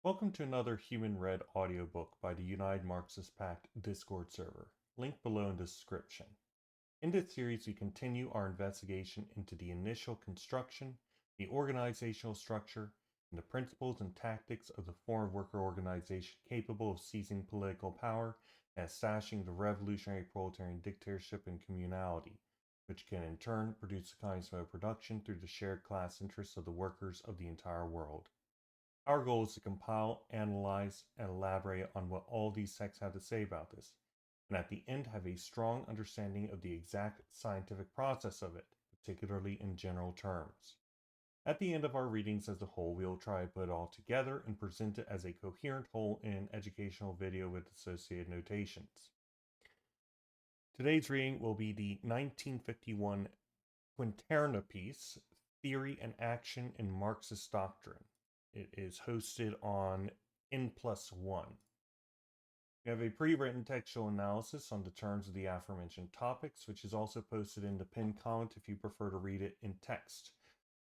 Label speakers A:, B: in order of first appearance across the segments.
A: Welcome to another human-read audiobook by the United Marxist Pact Discord server, linked below in the description. In this series, we continue our investigation into the initial construction, the organizational structure, and the principles and tactics of the form of worker organization capable of seizing political power and establishing the revolutionary proletarian dictatorship and communality, which can in turn produce economies of production through the shared class interests of the workers of the entire world. Our goal is to compile, analyze, and elaborate on what all these texts have to say about this, and at the end have a strong understanding of the exact scientific process of it, particularly in general terms. At the end of our readings as a whole, we will try to put it all together and present it as a coherent whole in an educational video with associated notations. Today's reading will be the 1951 Quinterna piece, Theory and Action in Marxist Doctrine. It is hosted on N+1. We have a pre-written textual analysis on the terms of the aforementioned topics, which is also posted in the pinned comment if you prefer to read it in text,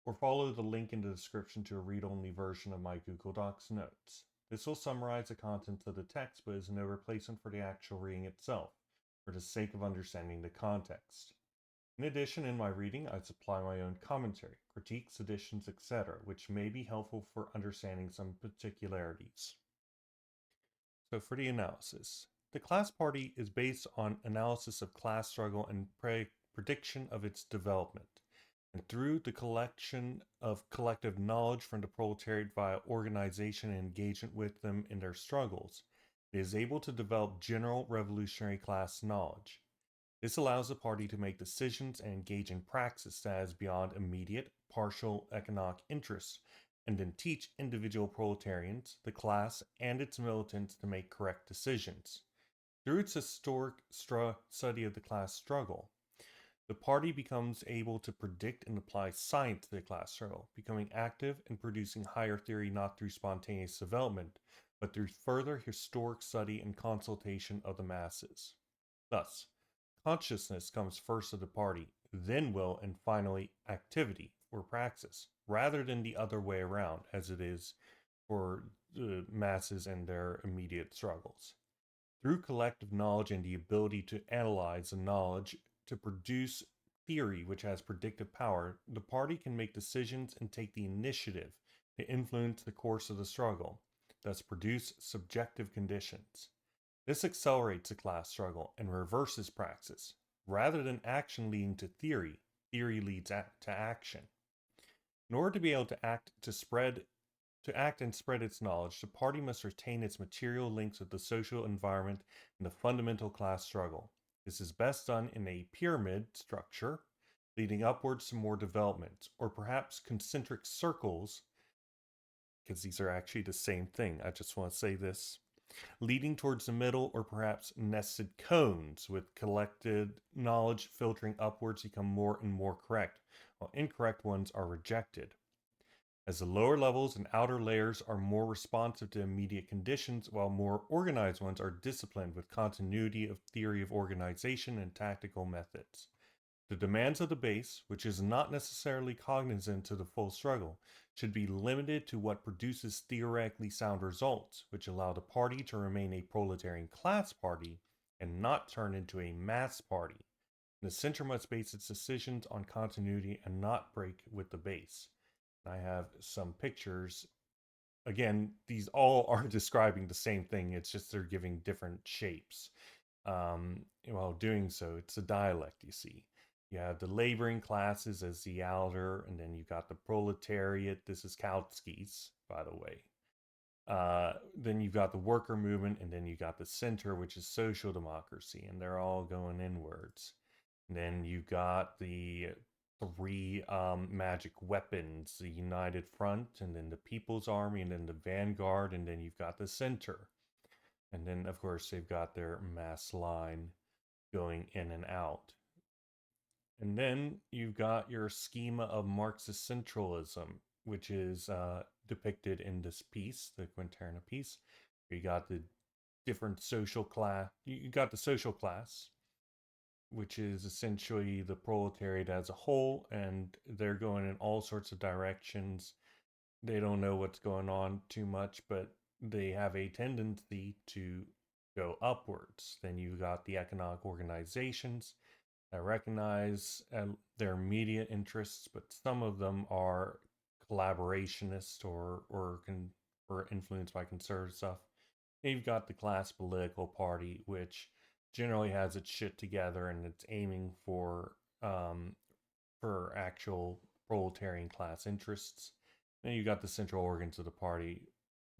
A: or follow the link in the description to a read-only version of my Google Docs notes. This will summarize the contents of the text, but is no replacement for the actual reading itself, for the sake of understanding the context. In addition, in my reading, I supply my own commentary, critiques, additions, etc., which may be helpful for understanding some particularities. So for the analysis, the class party is based on analysis of class struggle and prediction of its development. And through the collection of collective knowledge from the proletariat via organization and engagement with them in their struggles, it is able to develop general revolutionary class knowledge. This allows the party to make decisions and engage in praxis that is beyond immediate, partial economic interests, and then teach individual proletarians, the class, and its militants to make correct decisions. Through its historic study of the class struggle, the party becomes able to predict and apply science to the class struggle, becoming active in producing higher theory not through spontaneous development, but through further historic study and consultation of the masses. Thus, consciousness comes first of the party, then will, and finally activity or praxis, rather than the other way around, as it is for the masses and their immediate struggles. Through collective knowledge and the ability to analyze the knowledge to produce theory which has predictive power, the party can make decisions and take the initiative to influence the course of the struggle, thus produce subjective conditions. This accelerates the class struggle and reverses praxis. Rather than action leading to theory, theory leads to action. In order to be able to act and spread its knowledge, the party must retain its material links with the social environment and the fundamental class struggle. This is best done in a pyramid structure, leading upwards to more development, or perhaps concentric circles, because these are actually the same thing. I just want to say this, leading towards the middle, or perhaps nested cones with collected knowledge filtering upwards become more and more correct, while incorrect ones are rejected. As the lower levels and outer layers are more responsive to immediate conditions, while more organized ones are disciplined with continuity of theory of organization and tactical methods. The demands of the base, which is not necessarily cognizant to the full struggle, should be limited to what produces theoretically sound results, which allow the party to remain a proletarian class party and not turn into a mass party. The center must base its decisions on continuity and not break with the base. I have some pictures. Again, these all are describing the same thing, it's just they're giving different shapes. While doing so, it's a dialect, you see. You have the laboring classes as the outer, and then you got the proletariat. This is Kautsky's, by the way. Then you've got the worker movement, and then you got the center, which is social democracy, and they're all going inwards. And then you've got the three magic weapons, the United Front, and then the People's Army, and then the Vanguard, and then you've got the center. And then, of course, they've got their mass line going in and out. And then you've got your schema of Marxist centralism, which is depicted in this piece, the Quinterna piece. You got the different social class. You got the social class, which is essentially the proletariat as a whole, and they're going in all sorts of directions. They don't know what's going on too much, but they have a tendency to go upwards. Then you've got the economic organizations that recognize their immediate interests, but some of them are collaborationist or influenced by conservative stuff. And you've got the class political party, which generally has its shit together and it's aiming for actual proletarian class interests. Then you got the central organs of the party,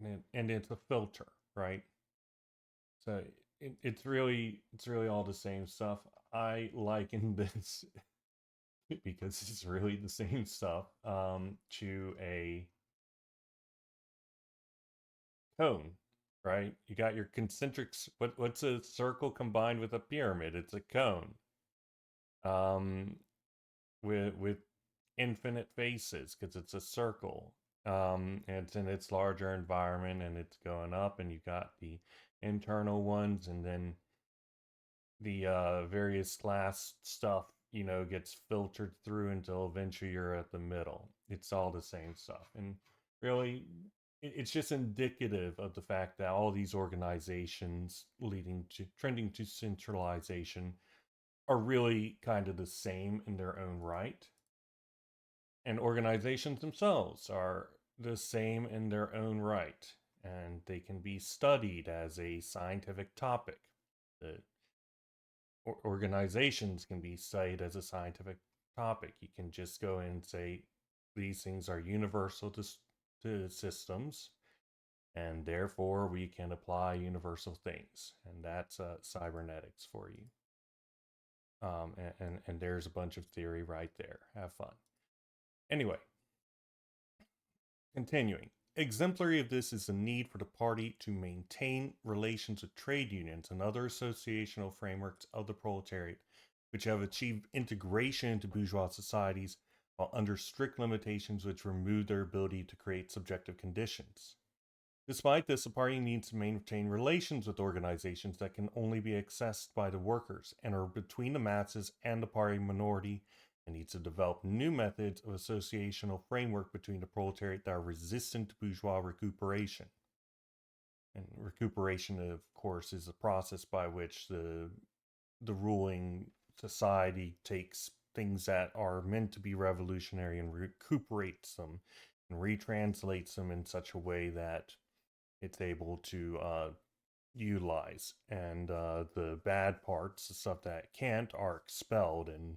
A: and it's a filter, right? So it's really all the same stuff. I liken this because it's really the same stuff to a cone, right? You got your concentric. What's a circle combined with a pyramid? It's a cone. Um, with infinite faces because it's a circle. And it's in its larger environment and it's going up, and you got the internal ones, and then the various class stuff, gets filtered through until eventually you're at the middle. It's all the same stuff. And really, it's just indicative of the fact that all these organizations trending to centralization are really kind of the same in their own right. And organizations themselves are the same in their own right. And they can be studied as a scientific topic. The organizations can be studied as a scientific topic. You can just go in and say these things are universal to systems, and therefore we can apply universal things. And that's cybernetics for you. And there's a bunch of theory right there. Have fun. Anyway, continuing. Exemplary of this is the need for the party to maintain relations with trade unions and other associational frameworks of the proletariat, which have achieved integration into bourgeois societies while under strict limitations which remove their ability to create subjective conditions. Despite this, the party needs to maintain relations with organizations that can only be accessed by the workers and are between the masses and the party minority, and needs to develop new methods of associational framework between the proletariat that are resistant to bourgeois recuperation. And recuperation, of course, is the process by which the ruling society takes things that are meant to be revolutionary and recuperates them and retranslates them in such a way that it's able to utilize. And the bad parts, the stuff that it can't, are expelled and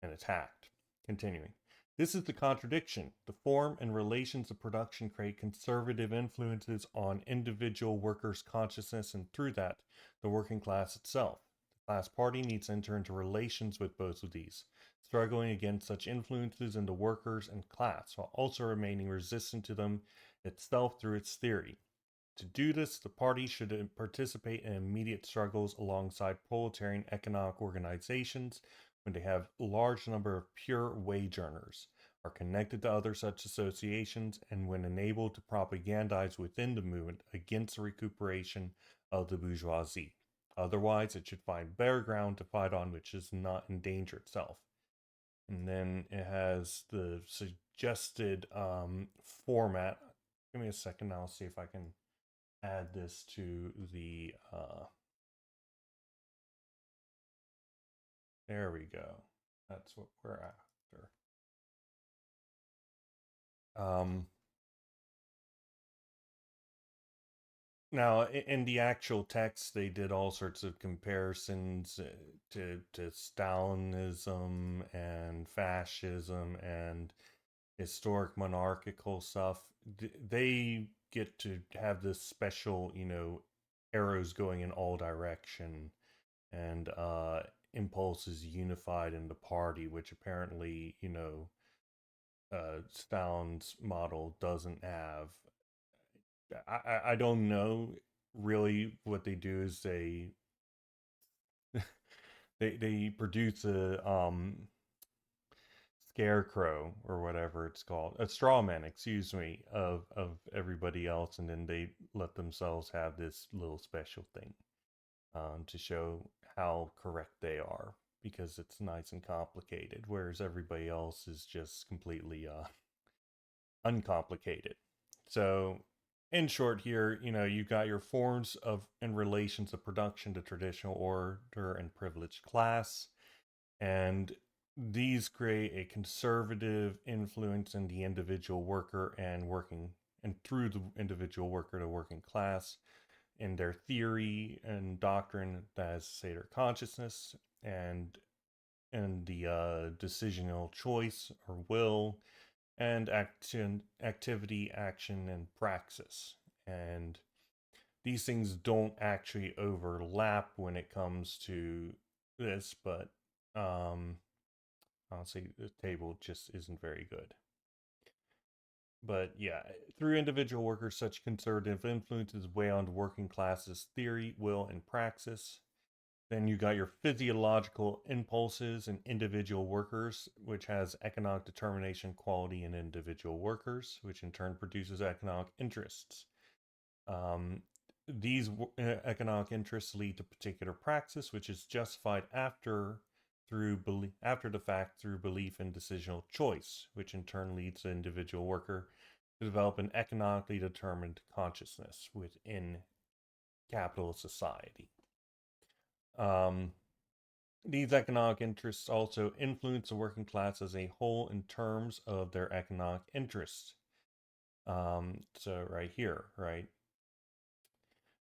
A: attacked. Continuing. This is the contradiction. The form and relations of production create conservative influences on individual workers' consciousness, and through that, the working class itself. The class party needs to enter into relations with both of these, struggling against such influences in the workers and class, while also remaining resistant to them itself through its theory. To do this, the party should participate in immediate struggles alongside proletarian economic organizations when they have a large number of pure wage earners, are connected to other such associations, and when enabled to propagandize within the movement against the recuperation of the bourgeoisie. Otherwise, it should find bare ground to fight on which does not endanger itself. And then it has the suggested format. Give me a second, I'll see if I can add this to the there we go. That's what we're after. Now, in the actual text, they did all sorts of comparisons to Stalinism and fascism and historic monarchical stuff. They get to have this special, arrows going in all direction, and impulses unified in the party, which apparently, Stalin's model doesn't have. I don't know really what they do is they produce a scarecrow or whatever it's called, a straw man, excuse me, of everybody else, and then they let themselves have this little special thing to show how correct they are because it's nice and complicated, whereas everybody else is just completely uncomplicated. So in short here, you've got your forms of and relations of production to traditional order and privileged class, and these create a conservative influence in the individual worker and through the individual worker to working class in their theory and doctrine, that is to say their consciousness, and the decisional choice or will, and activity, action, and praxis. And these things don't actually overlap when it comes to this, but honestly, the table just isn't very good. But yeah, through individual workers, such conservative influences weigh on the working class's theory, will, and praxis. Then you got your physiological impulses in individual workers, which has economic determination quality in individual workers, which in turn produces economic interests. Um, these economic interests lead to particular praxis, which is justified after the fact through belief in decisional choice, which in turn leads the individual worker to develop an economically determined consciousness within capitalist society. These economic interests also influence the working class as a whole in terms of their economic interests. So right here, right?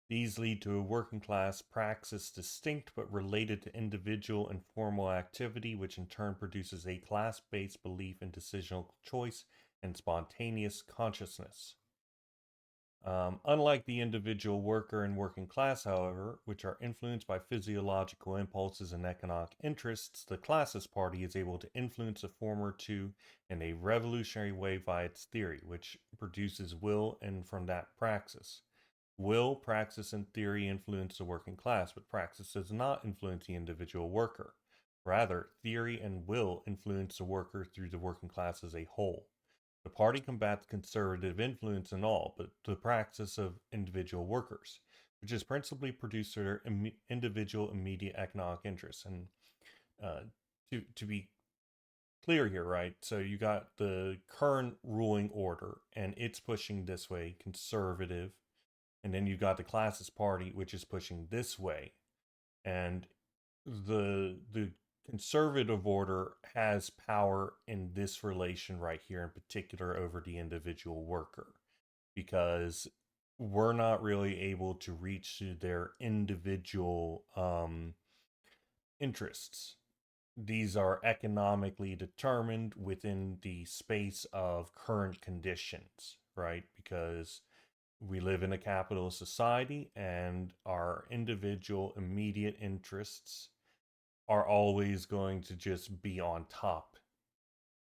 A: These lead to a working class praxis distinct but related to individual and formal activity, which in turn produces a class-based belief in decisional choice and spontaneous consciousness. Unlike the individual worker and working class, however, which are influenced by physiological impulses and economic interests, the classist party is able to influence the former two in a revolutionary way by its theory, which produces will and from that praxis. Will, praxis, and theory influence the working class, but praxis does not influence the individual worker. Rather, theory and will influence the worker through the working class as a whole. The party combats conservative influence in all but the praxis of individual workers, which is principally produced through their individual immediate economic interests. And uh, to be clear here, right? So you got the current ruling order, and it's pushing this way, conservative, and then you got the classist party, which is pushing this way, and the conservative order has power in this relation right here in particular over the individual worker, because we're not really able to reach to their individual interests. These are economically determined within the space of current conditions, right? Because we live in a capitalist society and our individual immediate interests are always going to just be on top,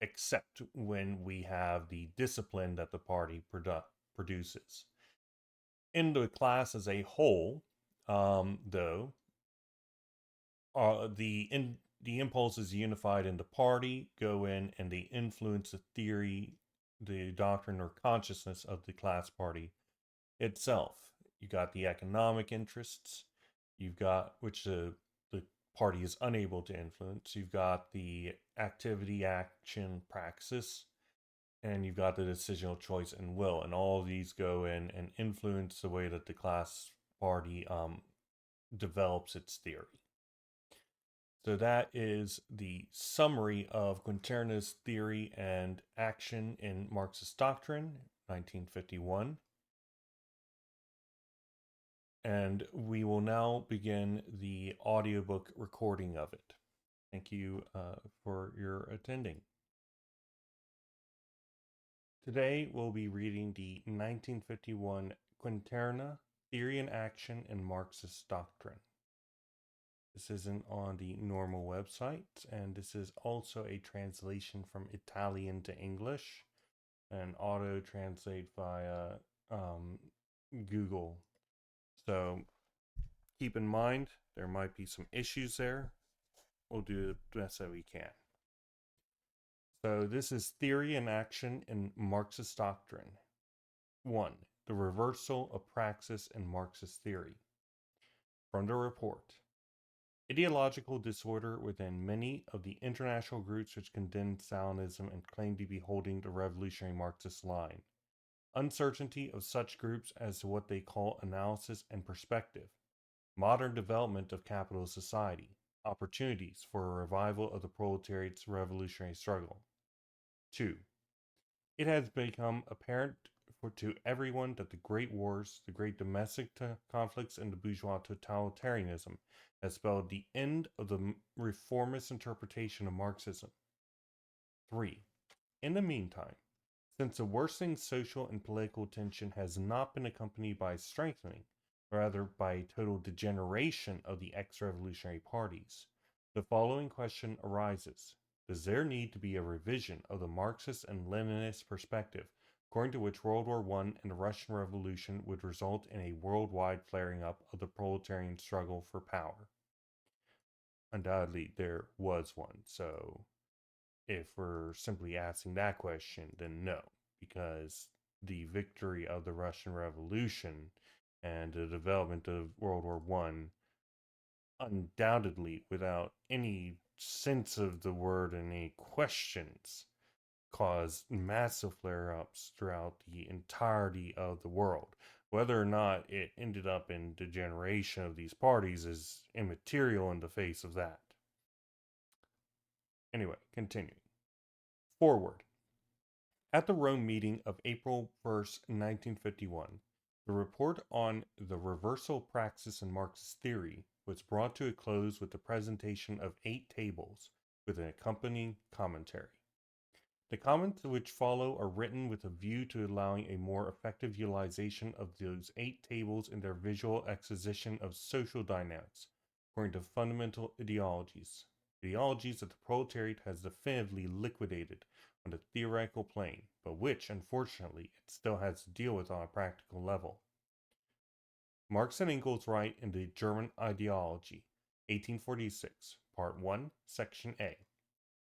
A: except when we have the discipline that the party produces. In the class as a whole, though, the impulses unified in the party go in and they influence the theory, the doctrine, or consciousness of the class party itself. You got the economic interests, you've got which the party is unable to influence. You've got the activity, action, praxis, and you've got the decisional choice and will, and all of these go in and influence the way that the class party develops its theory. So that is the summary of Quinterna's theory and action in Marxist Doctrine, 1951. And we will now begin the audiobook recording of it. Thank you for your attending. Today we'll be reading the 1951 Quinterna, Theory and Action in Marxist Doctrine. This isn't on the normal website, and this is also a translation from Italian to English, and auto-translate via Google. So keep in mind, there might be some issues there. We'll do the best that we can. So this is Theory and Action in Marxist Doctrine. 1. The reversal of praxis in Marxist theory. From the report. Ideological disorder within many of the international groups which condemn Stalinism and claim to be holding the revolutionary Marxist line. uncertainty of such groups as to what they call analysis and perspective, modern development of capitalist society, opportunities for a revival of the proletariat's revolutionary struggle. 2. It has become apparent to everyone that the great wars, the great domestic conflicts, and the bourgeois totalitarianism has spelled the end of the reformist interpretation of Marxism. 3. In the meantime, since the worsening social and political tension has not been accompanied by strengthening, rather by a total degeneration of the ex-revolutionary parties, the following question arises. Does there need to be a revision of the Marxist and Leninist perspective, according to which World War I and the Russian Revolution would result in a worldwide flaring up of the proletarian struggle for power? Undoubtedly, there was one, so if we're simply asking that question, then no, because the victory of the Russian Revolution and the development of World War I, undoubtedly, without any sense of the word and any questions, caused massive flare ups throughout the entirety of the world. Whether or not it ended up in degeneration of these parties is immaterial in the face of that. Anyway, continuing. Forward. At the Rome meeting of April 1st, 1951, the report on the reversal praxis in Marxist theory was brought to a close with the presentation of 8 tables with an accompanying commentary. The comments which follow are written with a view to allowing a more effective utilization of those 8 tables in their visual exposition of social dynamics, according to fundamental ideologies that the proletariat has definitively liquidated on the theoretical plane, but which, unfortunately, it still has to deal with on a practical level. Marx and Engels write in the German Ideology, 1846, Part 1, Section A,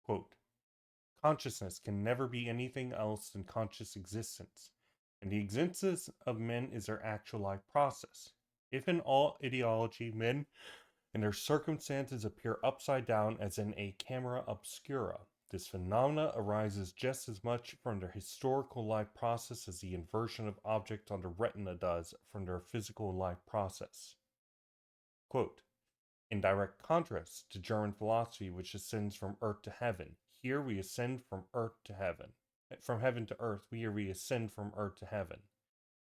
A: quote, consciousness can never be anything else than conscious existence, and the existence of men is their actual life process. If in all ideology men and their circumstances appear upside down as in a camera obscura, this phenomena arises just as much from their historical life process as the inversion of objects on the retina does from their physical life process. Quote, in direct contrast to German philosophy, which ascends from earth to heaven, here we ascend from earth to heaven. From heaven to earth, here we ascend from earth to heaven.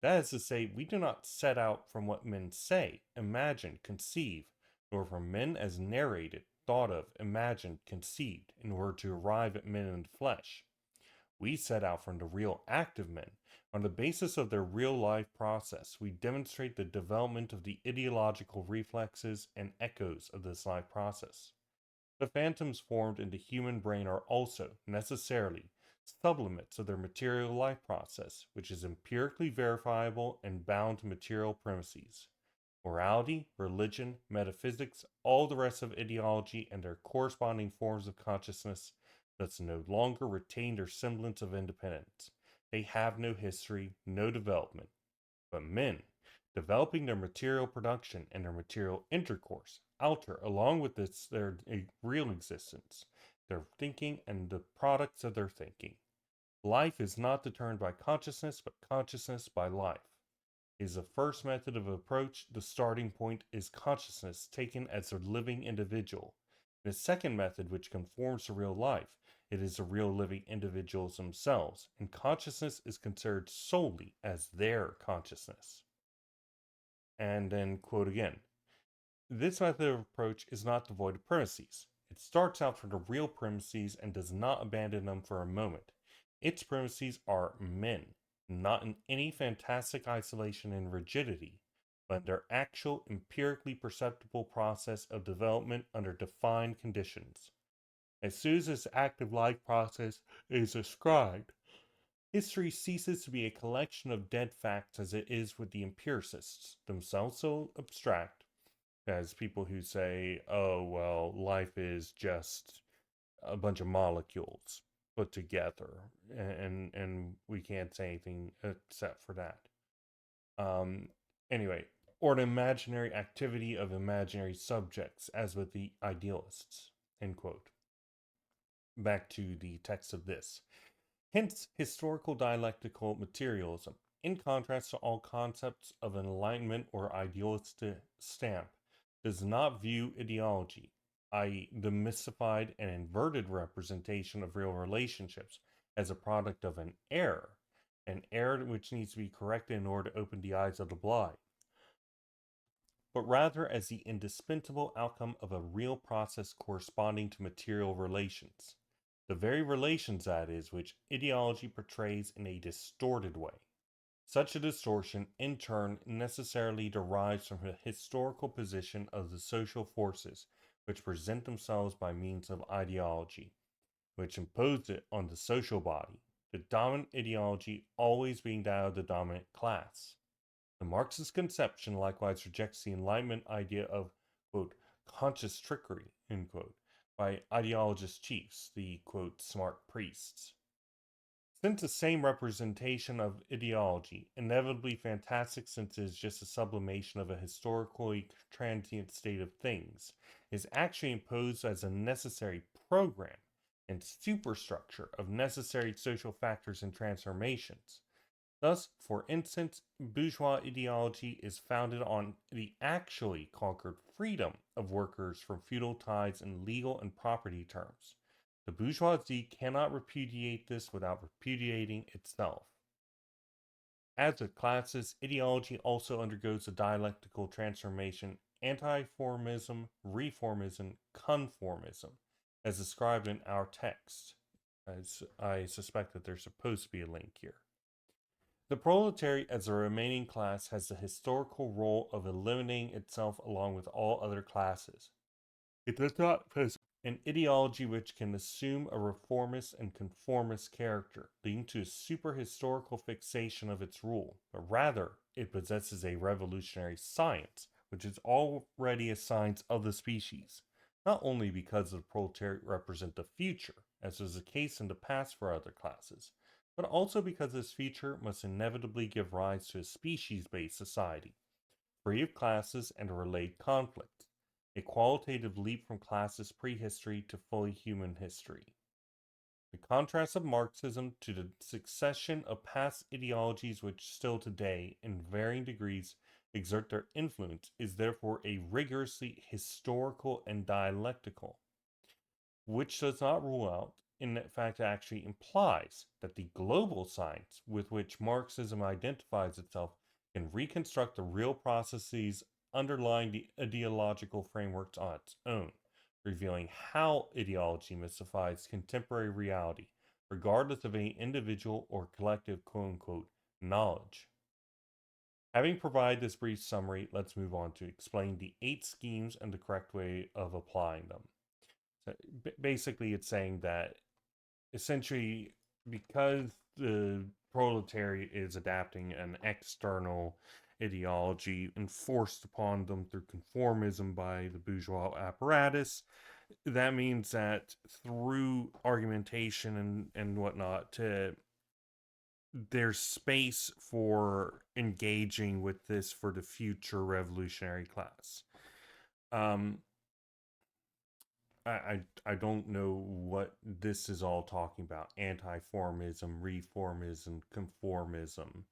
A: That is to say, we do not set out from what men say, imagine, conceive, nor from men as narrated, thought of, imagined, conceived, in order to arrive at men in the flesh. We set out from the real active men. On the basis of their real life process, we demonstrate the development of the ideological reflexes and echoes of this life process. The phantoms formed in the human brain are also, necessarily, sublimates of their material life process, which is empirically verifiable and bound to material premises. Morality, religion, metaphysics, all the rest of ideology and their corresponding forms of consciousness thus no longer retain their semblance of independence. They have no history, no development. But men, developing their material production and their material intercourse, alter, along with this, their real existence, their thinking and the products of their thinking. Life is not determined by consciousness, but consciousness by life. Is the first method of approach. The starting point is consciousness taken as a living individual. The second method, which conforms to real life, it is the real living individuals themselves, and consciousness is considered solely as their consciousness. And then, quote again, this method of approach is not devoid of premises. It starts out from the real premises and does not abandon them for a moment. Its premises are men, not in any fantastic isolation and rigidity, but their actual empirically perceptible process of development under defined conditions. As soon as this active life process is ascribed, history ceases to be a collection of dead facts as it is with the empiricists, themselves so abstract as people who say, oh, well, life is just a bunch of molecules put together, and we can't say anything except for that. Anyway, or an imaginary activity of imaginary subjects, as with the idealists, end quote. Back to the text of this. Hence, historical dialectical materialism, in contrast to all concepts of an enlightenment or idealistic stamp, does not view ideology, i.e., the mystified and inverted representation of real relationships, as a product of an error which needs to be corrected in order to open the eyes of the blind, but rather as the indispensable outcome of a real process corresponding to material relations. The very relations, that is, which ideology portrays in a distorted way. Such a distortion, in turn, necessarily derives from the historical position of the social forces which present themselves by means of ideology, which impose it on the social body, the dominant ideology always being that of the dominant class. The Marxist conception likewise rejects the Enlightenment idea of, quote, conscious trickery, end quote, by ideologist chiefs, the, quote, smart priests. Since the same representation of ideology, inevitably fantastic since it is just a sublimation of a historically transient state of things, is actually imposed as a necessary program and superstructure of necessary social factors and transformations. Thus, for instance, bourgeois ideology is founded on the actually conquered freedom of workers from feudal ties in legal and property terms. The bourgeoisie cannot repudiate this without repudiating itself. As with classes, ideology also undergoes a dialectical transformation: anti-formism, reformism, conformism, as described in our text. As I suspect that there's supposed to be a link here. The proletariat as a remaining class has the historical role of eliminating itself along with all other classes. It does not possess an ideology which can assume a reformist and conformist character, leading to a superhistorical fixation of its rule, but rather it possesses a revolutionary science, which is already a science of the species, not only because the proletariat represent the future, as was the case in the past for other classes, but also because this future must inevitably give rise to a species-based society, free of classes and a related conflict, a qualitative leap from classes prehistory to fully human history. The contrast of Marxism to the succession of past ideologies which still today, in varying degrees, exert their influence is therefore a rigorously historical and dialectical, which does not rule out, in fact, it actually implies that the global science with which Marxism identifies itself can reconstruct the real processes underlying the ideological frameworks on its own, revealing how ideology mystifies contemporary reality, regardless of any individual or collective quote unquote knowledge. Having provided this brief summary, let's move on to explain the 8 schemes and the correct way of applying them. So basically, it's saying that essentially, because the proletariat is adapting an external ideology enforced upon them through conformism by the bourgeois apparatus, that means that through argumentation and whatnot, there's space for engaging with this for the future revolutionary class. I don't know what this is all talking about. Anti-formism, reformism, conformism.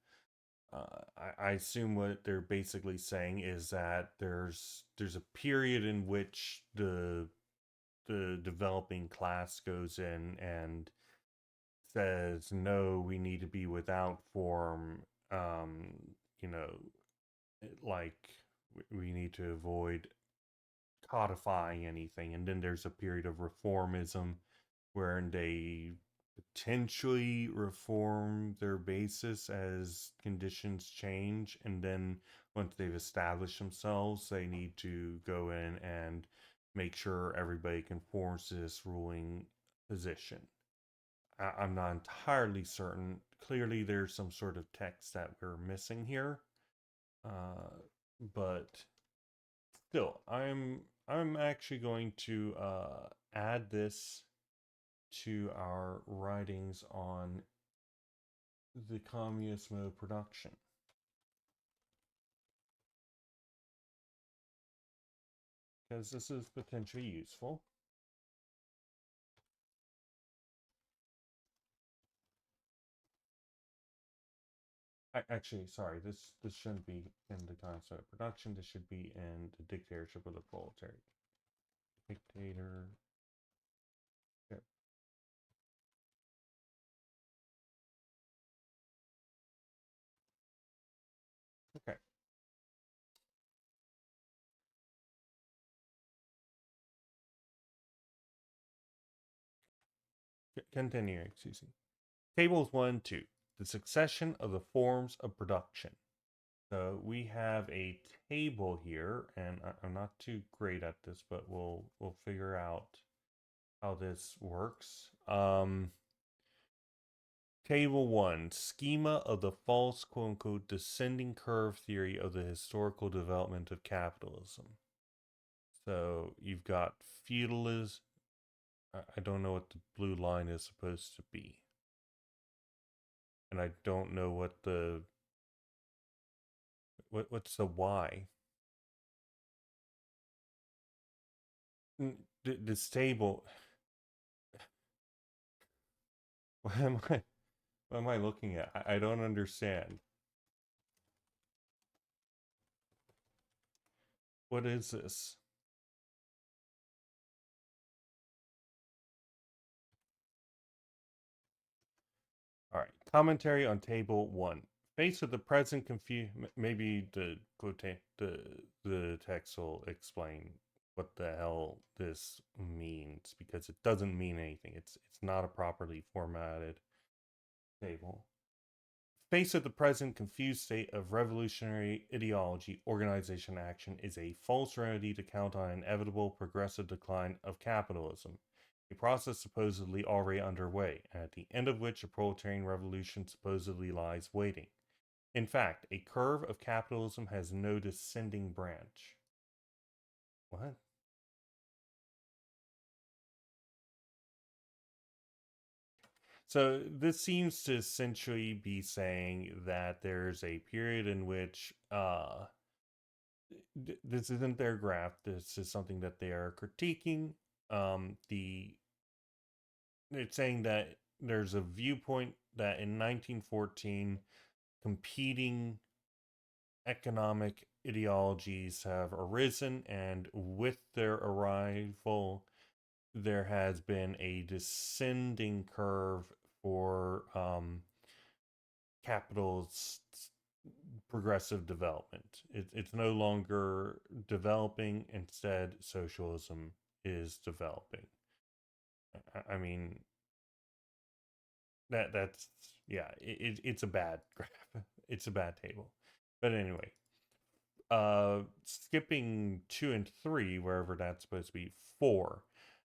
A: I assume what they're basically saying is that there's a period in which the developing class goes in and says, no, we need to be without form. You know, like we need to avoid codifying anything, and then there's a period of reformism wherein they potentially reform their basis as conditions change, and then once they've established themselves, they need to go in and make sure everybody conforms to this ruling position. I'm not entirely certain. Clearly, there's some sort of text that we're missing here, but still, I'm actually going to add this to our writings on the communist mode of production, because this is potentially useful. Actually, sorry, this shouldn't be in the concept of production. This should be in the dictatorship of the proletariat. Dictator. Yep. Okay. Continuing, excuse me. Tables 1 and 2. The succession of the forms of production. So we have a table here, and I'm not too great at this, but we'll figure out how this works. Table 1, schema of the false quote unquote descending curve theory of the historical development of capitalism. So you've got feudalism. I don't know what the blue line is supposed to be. And I don't know what the what's the Y. This table. What am I? What am I looking at? I don't understand. What is this? All right. Commentary on Table 1. Faced with the present confusion, maybe the text will explain what the hell this means, because it doesn't mean anything. It's not a properly formatted table. Faced with the present confused state of revolutionary ideology, organization action is a false remedy to counter an inevitable progressive decline of capitalism, a process supposedly already underway, and at the end of which a proletarian revolution supposedly lies waiting. In fact, a curve of capitalism has no descending branch. What? So this seems to essentially be saying that there's a period in which this isn't their graph. This is something that they are critiquing. The It's saying that there's a viewpoint that in 1914, competing economic ideologies have arisen, and with their arrival, there has been a descending curve for capital's progressive development. It's no longer developing, instead, socialism is developing. I mean, that's yeah, it's a bad graph. It's a bad table. But anyway, skipping 2 and 3, wherever that's supposed to be 4.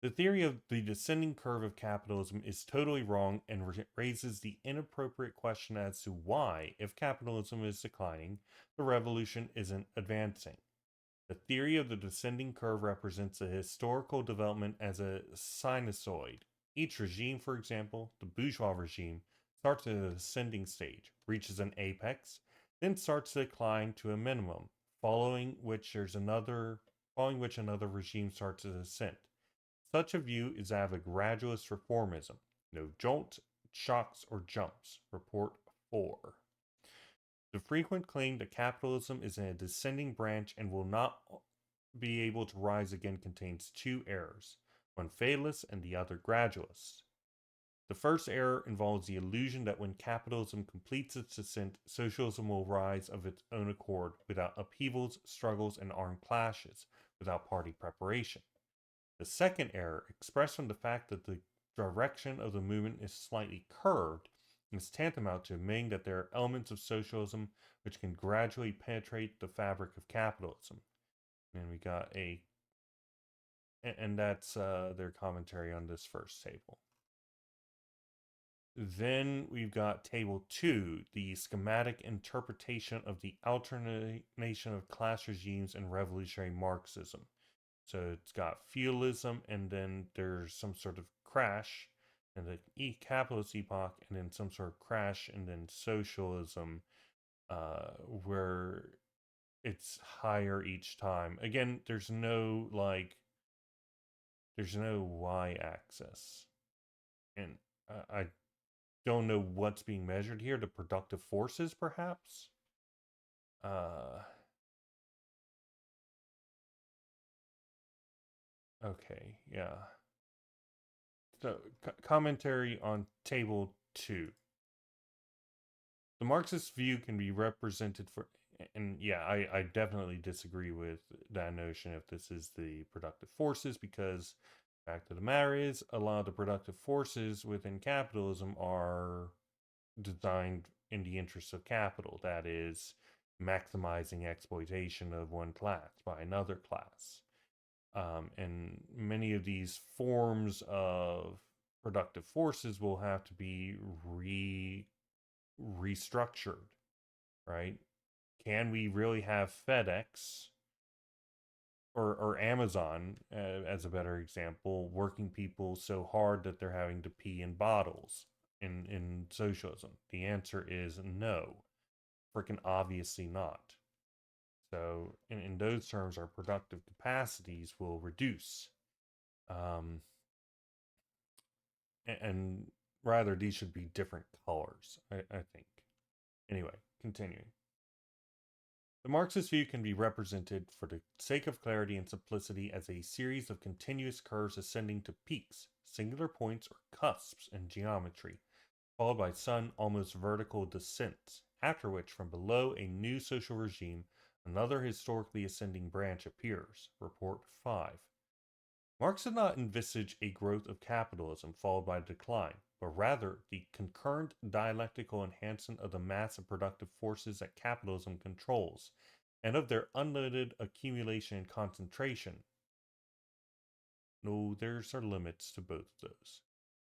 A: The theory of the descending curve of capitalism is totally wrong and raises the inappropriate question as to why, if capitalism is declining, the revolution isn't advancing. The theory of the descending curve represents a historical development as a sinusoid. Each regime, for example, the bourgeois regime, starts at a descending stage, reaches an apex, then starts to decline to a minimum, following which another regime starts to ascend. Such a view is that of a gradualist reformism. No jolt, shocks, or jumps. Report 4. The frequent claim that capitalism is in a descending branch and will not be able to rise again contains two errors, one fatalist and the other gradualist. The first error involves the illusion that when capitalism completes its descent, socialism will rise of its own accord without upheavals, struggles, and armed clashes, without party preparation. The second error, expressed from the fact that the direction of the movement is slightly curved, is tantamount to admitting that there are elements of socialism which can gradually penetrate the fabric of capitalism. And we got and that's their commentary on this first table. Then we've got table 2, the schematic interpretation of the alternation of class regimes and revolutionary Marxism. So it's got feudalism, and then there's some sort of crash, and the capitalist epoch, and then some sort of crash, and then socialism, where it's higher each time. Again, there's no y-axis, and I don't know what's being measured here. The productive forces, perhaps? Uh, okay, yeah. So, commentary on Table 2. The Marxist view can be represented for, and yeah, I definitely disagree with that notion if this is the productive forces, because fact of the matter is, a lot of the productive forces within capitalism are designed in the interest of capital. That is, maximizing exploitation of one class by another class. And many of these forms of productive forces will have to be restructured, right? Can we really have FedEx or Amazon, as a better example, working people so hard that they're having to pee in bottles in socialism? The answer is no. Freaking obviously not. So, in those terms, our productive capacities will reduce. Um, and rather, these should be different colors, I think. Anyway, continuing. The Marxist view can be represented, for the sake of clarity and simplicity, as a series of continuous curves ascending to peaks, singular points or cusps in geometry, followed by sudden, almost vertical descents, after which, from below a new social regime, another historically ascending branch appears. Report 5. Marx did not envisage a growth of capitalism followed by a decline, but rather the concurrent dialectical enhancement of the mass of productive forces that capitalism controls, and of their unlimited accumulation and concentration. No, there's are limits to both of those.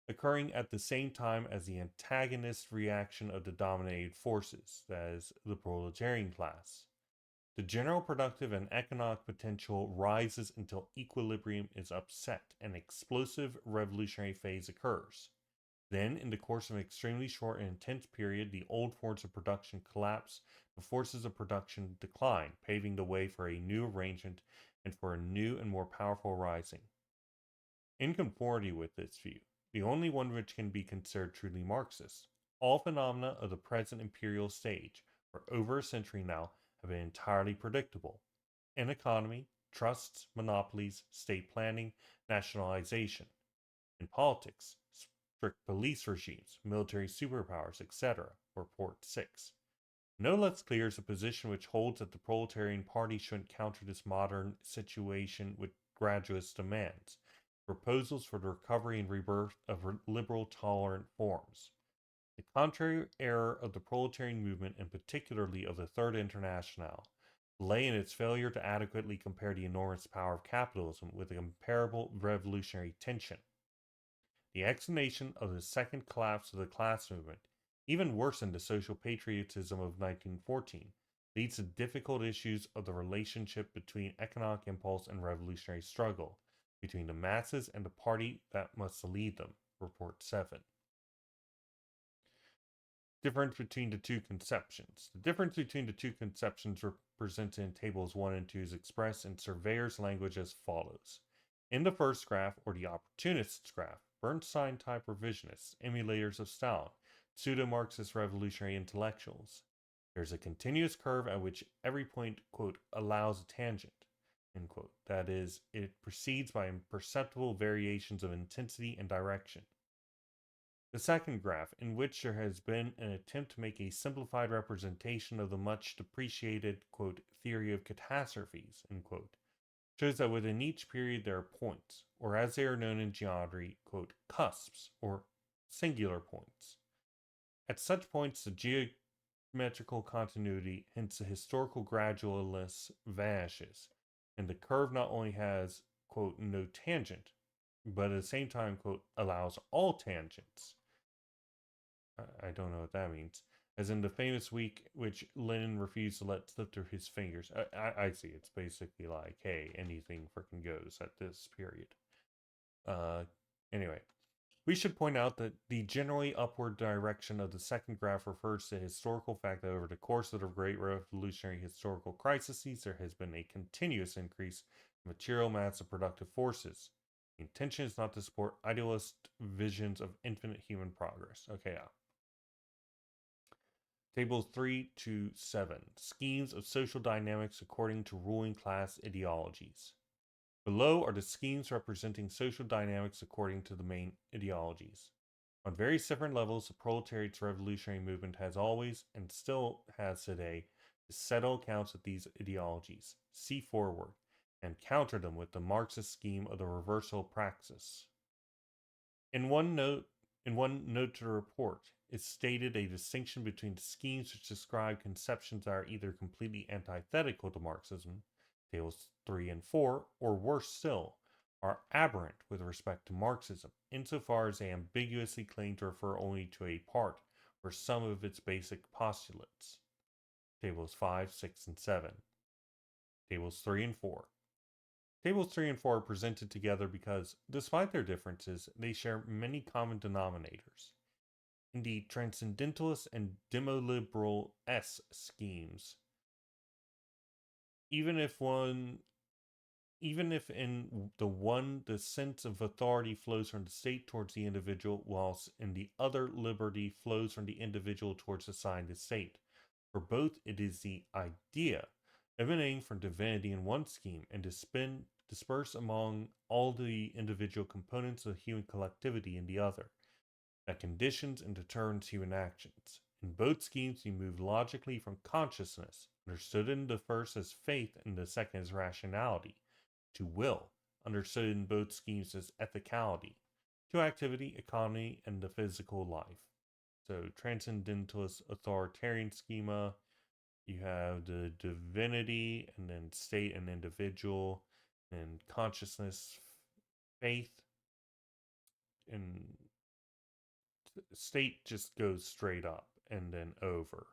A: Occurring at the same time as the antagonist reaction of the dominated forces, that is, the proletarian class. The general productive and economic potential rises until equilibrium is upset. An explosive revolutionary phase occurs. Then, in the course of an extremely short and intense period, the old forms of production collapse, the forces of production decline, paving the way for a new arrangement and for a new and more powerful rising. In conformity with this view, the only one which can be considered truly Marxist, all phenomena of the present imperial stage, for over a century now, have been entirely predictable. In economy, trusts, monopolies, state planning, nationalization. In politics, strict police regimes, military superpowers, etc. Report 6. No less clear is a position which holds that the proletarian party should counter this modern situation with graduous demands, proposals for the recovery and rebirth of liberal tolerant forms. The contrary error of the proletarian movement, and particularly of the Third International, lay in its failure to adequately compare the enormous power of capitalism with a comparable revolutionary tension. The explanation of the second collapse of the class movement, even worse than the social patriotism of 1914, leads to difficult issues of the relationship between economic impulse and revolutionary struggle, between the masses and the party that must lead them. Report 7. Difference between the two conceptions. The difference between the two conceptions represented in tables 1 and 2 is expressed in Surveyor's language as follows. In the first graph, or the opportunists graph, Bernstein-type revisionists, emulators of Stalin, pseudo-Marxist revolutionary intellectuals. There's a continuous curve at which every point, quote, allows a tangent, end quote. That is, it proceeds by imperceptible variations of intensity and direction. The second graph, in which there has been an attempt to make a simplified representation of the much depreciated, quote, theory of catastrophes, end quote, shows that within each period there are points, or as they are known in geometry, quote, cusps, or singular points. At such points, the geometrical continuity, hence the historical gradualness, vanishes, and the curve not only has, quote, no tangent, but at the same time, quote, allows all tangents. I don't know what that means. As in the famous week which Lenin refused to let slip through his fingers. I see. It's basically like, hey, anything freaking goes at this period. Anyway, we should point out that the generally upward direction of the second graph refers to the historical fact that over the course of the great revolutionary historical crises, there has been a continuous increase in material mass of productive forces. The intention is not to support idealist visions of infinite human progress. Okay, yeah. Tables 3 to 7. Schemes of social dynamics according to ruling class ideologies. Below are the schemes representing social dynamics according to the main ideologies. On various different levels, the proletariat's revolutionary movement has always, and still has today, to settle accounts with these ideologies, see forward, and counter them with the Marxist scheme of the reversal praxis. In one note to the report, is stated a distinction between the schemes which describe conceptions that are either completely antithetical to Marxism, tables 3 and 4, or worse still, are aberrant with respect to Marxism, insofar as they ambiguously claim to refer only to a part or some of its basic postulates. Tables 5, 6, and 7. Tables 3 and 4. Tables 3 and 4 are presented together because, despite their differences, they share many common denominators. Indeed, transcendentalist and demoliberal S schemes, even if in the one the sense of authority flows from the state towards the individual, whilst in the other liberty flows from the individual towards the sign of the state. For both it is the idea emanating from divinity in one scheme and dispersed among all the individual components of human collectivity in the other, that conditions and determines human actions. In both schemes, we move logically from consciousness, understood in the first as faith and the second as rationality, to will, understood in both schemes as ethicality, to activity, economy, and the physical life. So, transcendentalist authoritarian schema, you have the divinity, and then state and individual, and consciousness, faith, and state just goes straight up and then over.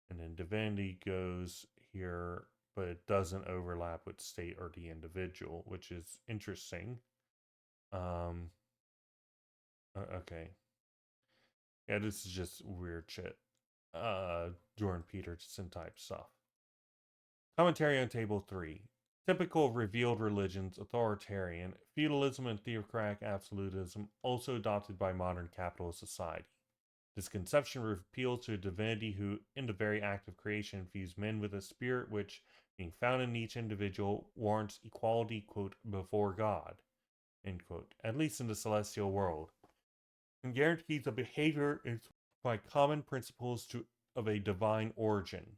A: And then divinity goes here, but it doesn't overlap with state or the individual, which is interesting. Okay. Yeah, this is just weird shit. Jordan Peterson type stuff. Commentary on Table 3. Typical revealed religions, authoritarian, feudalism and theocratic absolutism, also adopted by modern capitalist society. This conception appeals to a divinity who, in the very act of creation, infused men with a spirit which, being found in each individual, warrants equality, quote, before God, end quote, at least in the celestial world, and guarantees the behavior is by common principles of a divine origin.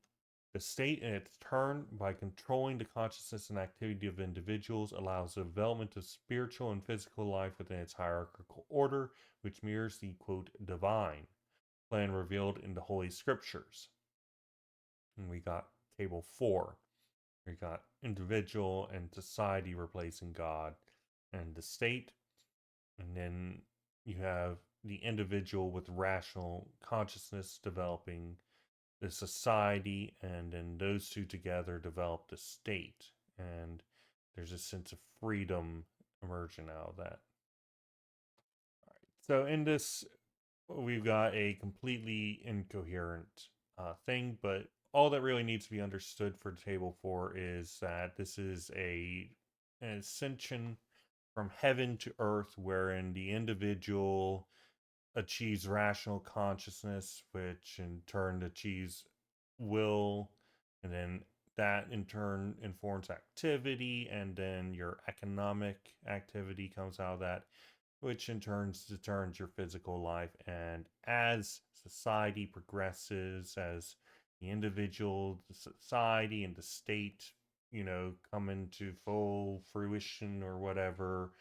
A: The state, in its turn, by controlling the consciousness and activity of individuals, allows the development of spiritual and physical life within its hierarchical order, which mirrors the, quote, divine plan revealed in the Holy Scriptures. And we got Table 4. We got individual and society replacing God and the state. And then you have the individual with rational consciousness developing the society, and then those two together develop the state. And there's a sense of freedom emerging out of that. All right. So in this, we've got a completely incoherent thing, but all that really needs to be understood for Table 4 is that this is an ascension from heaven to earth, wherein the individual achieves rational consciousness, which in turn achieves will, and then that in turn informs activity, and then your economic activity comes out of that, which in turn determines your physical life. And as society progresses, as the individual, the society, and the state, come into full fruition or whatever,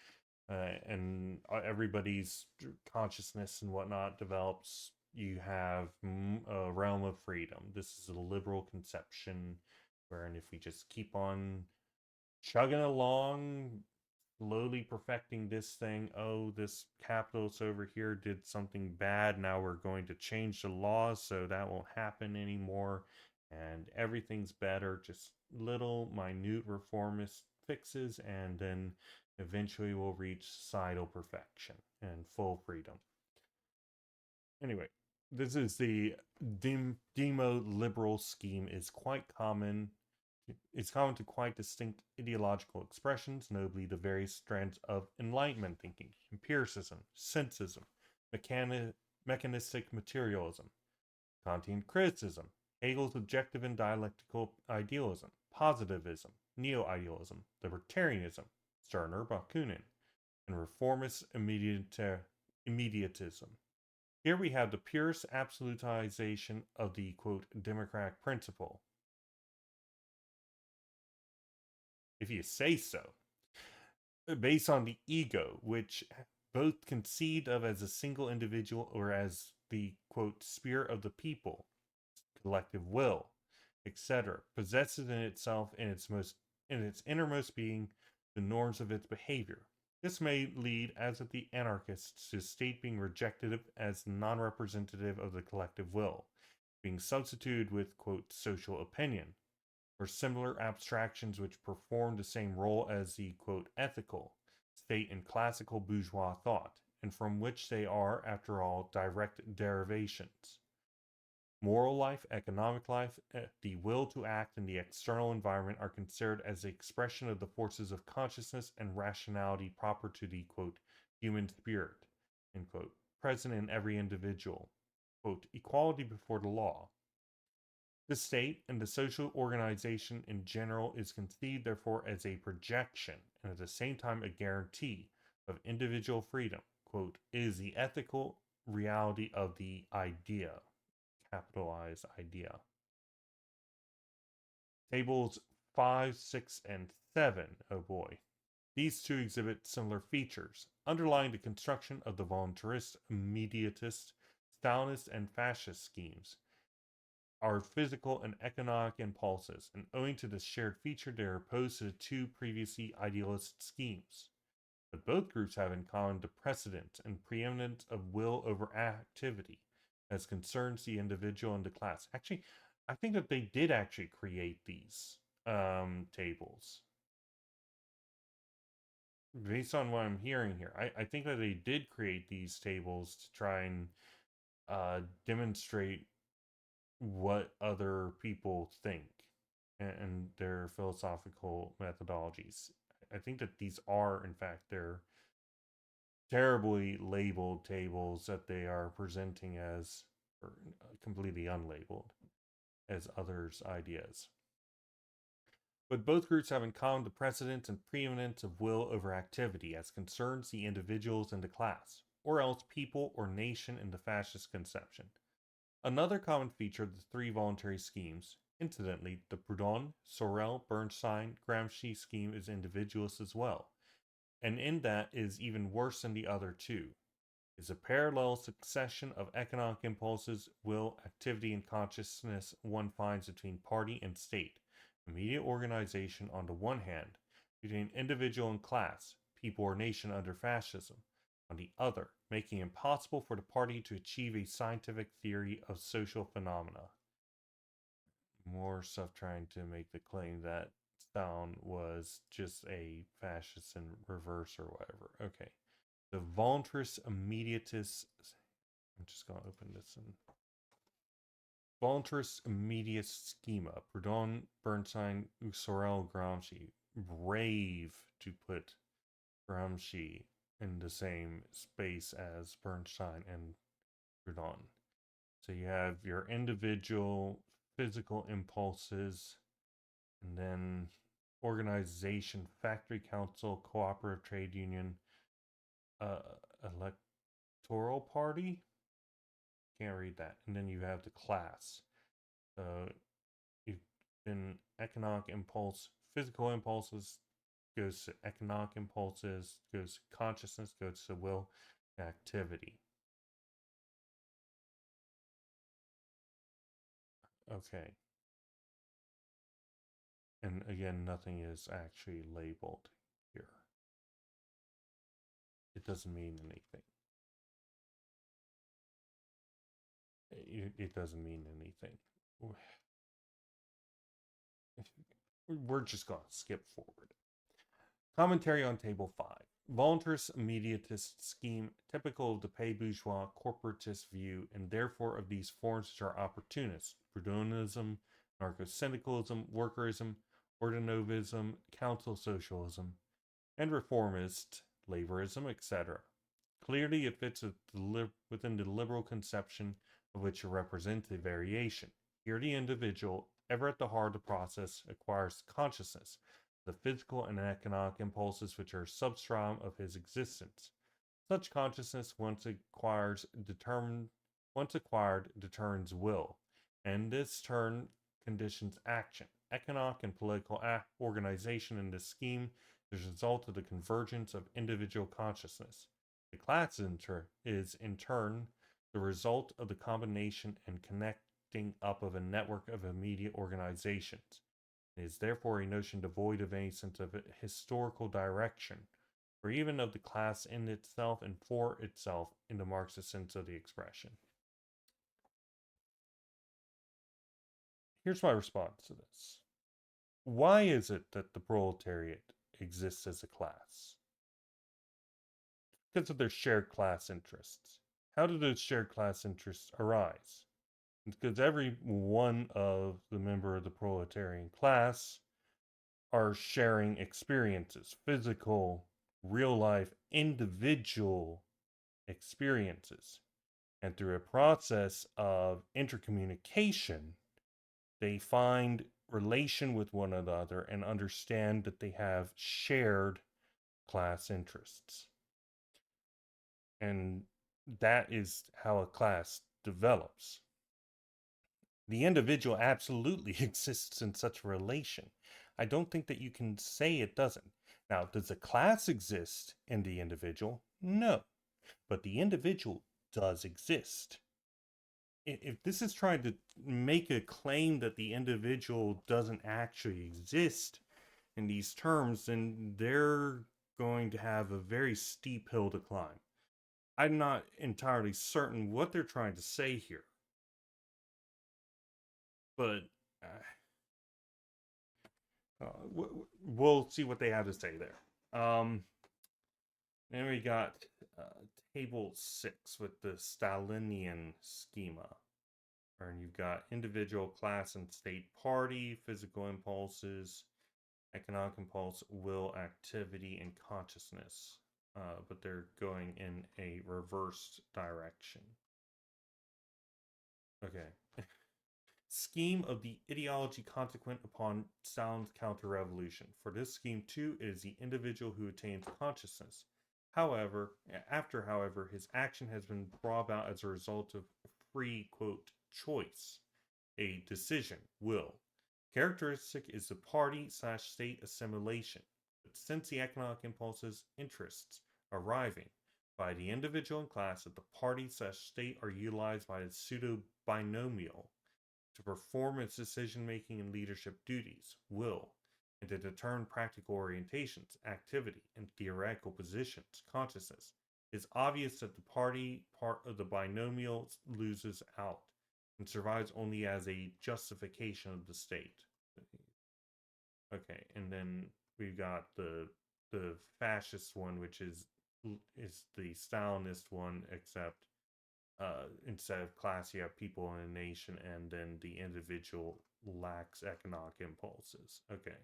A: and everybody's consciousness and whatnot develops, you have a realm of freedom. This is a liberal conception, wherein if we just keep on chugging along, slowly perfecting this thing, oh, this capitalist over here did something bad, now we're going to change the laws so that won't happen anymore, and everything's better, just little minute reformist fixes, and then eventually we'll reach societal perfection and full freedom. Anyway, this is the demo-liberal scheme is quite common. It's common to quite distinct ideological expressions, notably the various strands of Enlightenment thinking, empiricism, sensism, mechanistic materialism. Kantian criticism, Hegel's objective and dialectical idealism, positivism, neo-idealism, libertarianism, Stirner, Bakunin, and reformist immediatism. Here we have the purest absolutization of the, quote, democratic principle. If you say so. Based on the ego, which both conceived of as a single individual or as the, quote, spirit of the people, collective will, etc., possesses in itself in its innermost being the norms of its behavior. This may lead, as with the anarchists, to state being rejected as non-representative of the collective will, being substituted with, quote, social opinion, or similar abstractions which perform the same role as the, quote, ethical state in classical bourgeois thought, and from which they are, after all, direct derivations. Moral life, economic life, the will to act in the external environment are considered as the expression of the forces of consciousness and rationality proper to the, quote, human spirit, end quote, present in every individual. Quote, equality before the law. The state and the social organization in general is conceived, therefore, as a projection and at the same time a guarantee of individual freedom. Quote, is the ethical reality of the idea, capitalized idea. Tables 5, 6, and 7, oh boy. These two exhibit similar features, underlying the construction of the voluntarist, immediatist, Stalinist, and fascist schemes are physical and economic impulses, and owing to this shared feature, they are opposed to the two previously idealist schemes. But both groups have in common the precedent and preeminence of will over activity as concerns the individual and the class. Actually, I think that they did actually create these tables. Based on what I'm hearing here, I think that they did create these tables to try and demonstrate what other people think and their philosophical methodologies. I think that these are, in fact, their terribly labeled tables that they are presenting as, or completely unlabeled, as others' ideas. But both groups have in common the precedence and preeminence of will over activity as concerns the individuals and the class, or else people or nation in the fascist conception. Another common feature of the three voluntary schemes, incidentally, the Proudhon, Sorel, Bernstein, Gramsci scheme is individualist as well, and in that is even worse than the other two, is a parallel succession of economic impulses, will, activity, and consciousness one finds between party and state, immediate organization on the one hand, between individual and class, people or nation under fascism, on the other, making it impossible for the party to achieve a scientific theory of social phenomena. More stuff trying to make the claim that Stalin was just a fascist in reverse or whatever. Okay. The voluntarist immediatist. I'm just going to open this in. Voluntarist immediatist schema. Proudhon, Bernstein, Sorel, Gramsci. Brave to put Gramsci in the same space as Bernstein and Proudhon. So you have your individual physical impulses, and then organization, factory council, cooperative trade union, electoral party. Can't read that. And then you have the class. So you've been economic impulse, physical impulses goes to economic impulses, goes to consciousness, goes to will, activity. Okay. And again, nothing is actually labeled here. It doesn't mean anything. It doesn't mean anything. We're just going to skip forward. Commentary on Table 5. Voluntarist immediatist scheme typical of the pay bourgeois corporatist view, and therefore of these forms which are opportunist, Proudhonism, narco-syndicalism, workerism, ordinovism, council socialism, and reformist, laborism, etc. Clearly, it fits within the liberal conception of which it represents a variation. Here, the individual, ever at the heart of the process, acquires consciousness, the physical and economic impulses which are substratum of his existence. Such consciousness, once acquired, determines will, and this turn conditions action. Economic and political organization in this scheme is a result of the convergence of individual consciousness. The class is in turn the result of the combination and connecting up of a network of immediate organizations. It is therefore a notion devoid of any sense of historical direction, or even of the class in itself and for itself in the Marxist sense of the expression. Here's my response to this. Why is it that the proletariat exists as a class? Because of their shared class interests. How do those shared class interests arise? It's because every one of the member of the proletarian class are sharing experiences, physical, real life, individual experiences. And through a process of intercommunication, they find relation with one another and understand that they have shared class interests. And that is how a class develops. The individual absolutely exists in such a relation. I don't think that you can say it doesn't. Now, does a class exist in the individual? No. But the individual does exist. If this is trying to make a claim that the individual doesn't actually exist in these terms, then they're going to have a very steep hill to climb. I'm not entirely certain what they're trying to say here, but we'll see what they have to say there. Then we got table 6 with the Stalinian schema. And you've got individual, class, and state party, physical impulses, economic impulse, will, activity, and consciousness. But they're going in a reversed direction. Okay. Scheme of the ideology consequent upon Stalin's counter-revolution. For this scheme, too, it is the individual who attains consciousness. However, his action has been brought about as a result of free, quote, choice, a decision, will. Characteristic is the party/state assimilation. But since the economic impulses, interests, arriving by the individual and class at the party/state are utilized by the pseudo-binomial to perform its decision-making and leadership duties, will, and to determine practical orientations, activity, and theoretical positions, consciousness, it's obvious that the party part of the binomial loses out and survives only as a justification of the state. Okay, and then we've got the fascist one, which is the Stalinist one, except instead of class, you have people in a nation, and then the individual lacks economic impulses. Okay.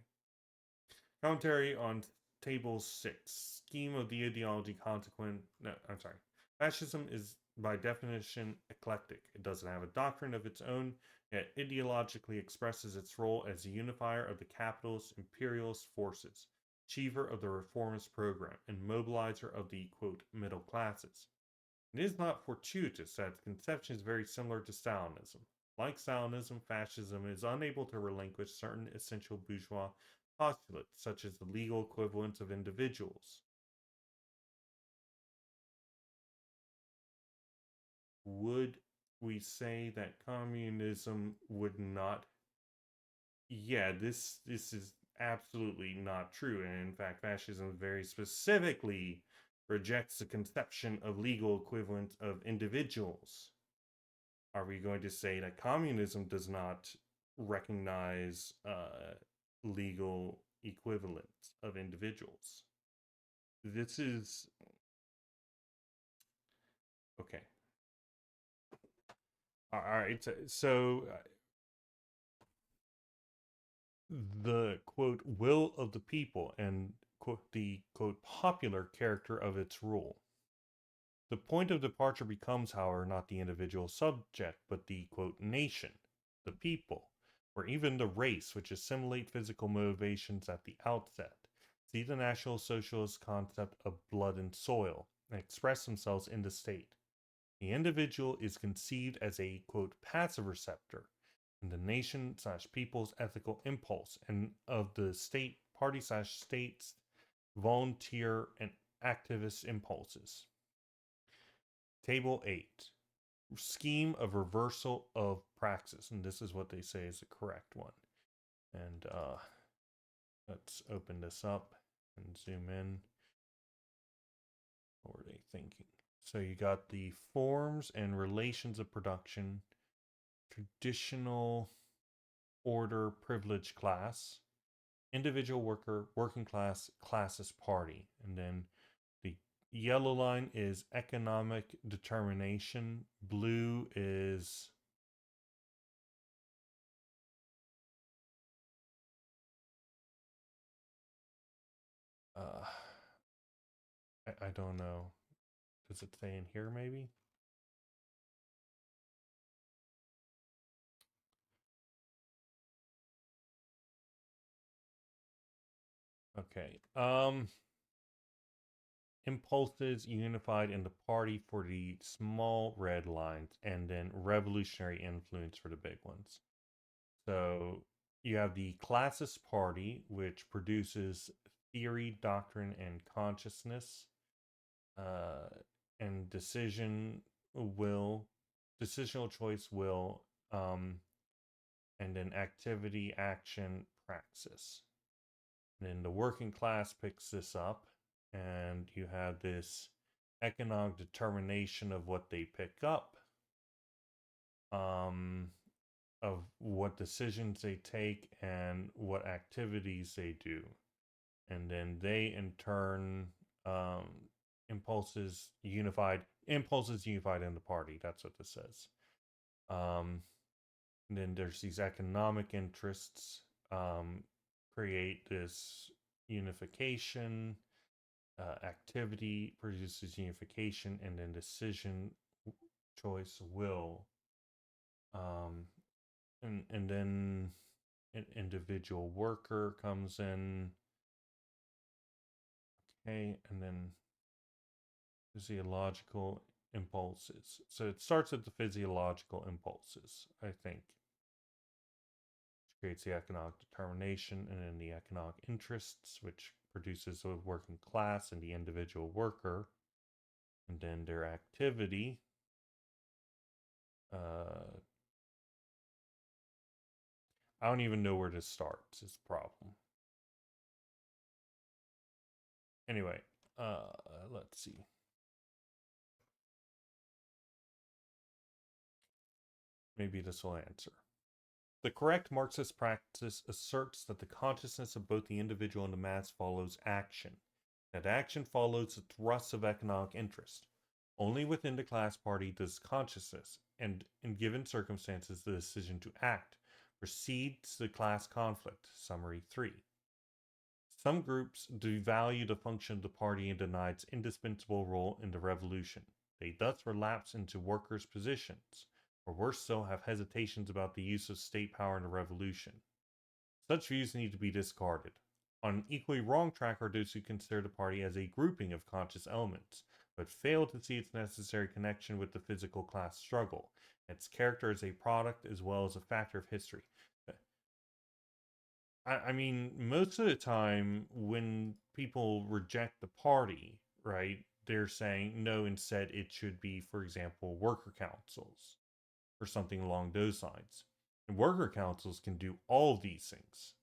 A: Commentary on Table 6. Scheme of the ideology consequent... No, I'm sorry. Fascism is, by definition, eclectic. It doesn't have a doctrine of its own, yet ideologically expresses its role as a unifier of the capitalist imperialist forces, achiever of the reformist program, and mobilizer of the, quote, middle classes. It is not fortuitous that the conception is very similar to Stalinism. Like Stalinism, fascism is unable to relinquish certain essential bourgeois postulates, such as the legal equivalence of individuals. Would we say that communism would not? Yeah, this is absolutely not true. And in fact, fascism very specifically rejects the conception of legal equivalence of individuals. Are we going to say that communism does not recognize legal equivalence of individuals? This is okay. All right. So the quote will of the people and quote the quote popular character of its rule. The point of departure becomes, however, not the individual subject, but the, quote, nation, the people, or even the race, which assimilate physical motivations at the outset, see the National Socialist concept of blood and soil, and express themselves in the state. The individual is conceived as a, quote, passive receptor in the nation/people's ethical impulse, and of the state party/state's volunteer and activist impulses. Table 8. Scheme of reversal of praxis. And this is what they say is the correct one. And let's open this up and zoom in. What were they thinking? So you got the forms and relations of production, traditional order, privileged class, individual worker, working class, classist party. And then the yellow line is economic determination. Blue is I don't know. Does it say in here maybe? Okay. Impulses unified in the party for the small red lines, and then revolutionary influence for the big ones. So you have the classist party, which produces theory, doctrine, and consciousness, and decisional choice, will, and then activity, action, praxis. And then the working class picks this up, and you have this economic determination of what they pick up, of what decisions they take and what activities they do. And then they, in turn, impulses unified in the party. That's what this says. And then there's these economic interests, create this unification. Activity produces unification, and then decision, choice, will, and then an individual worker comes in. Okay, and then physiological impulses. So it starts with the physiological impulses, I think. Which creates the economic determination, and then the economic interests, which produces the working class and the individual worker. And then their activity. I don't even know where to start, is the problem. Anyway, let's see. Maybe this will answer. The correct Marxist practice asserts that the consciousness of both the individual and the mass follows action, that action follows the thrust of economic interest. Only within the class party does consciousness, and in given circumstances, the decision to act, precedes the class conflict. Summary 3. Some groups devalue the function of the party and deny its indispensable role in the revolution. They thus relapse into workers' positions, or worse still, have hesitations about the use of state power in the revolution. Such views need to be discarded. On an equally wrong track are those who consider the party as a grouping of conscious elements, but fail to see its necessary connection with the physical class struggle, its character as a product as well as a factor of history. I mean, most of the time when people reject the party, right, they're saying no, instead it should be, for example, worker councils or something along those lines. And worker councils can do all these things.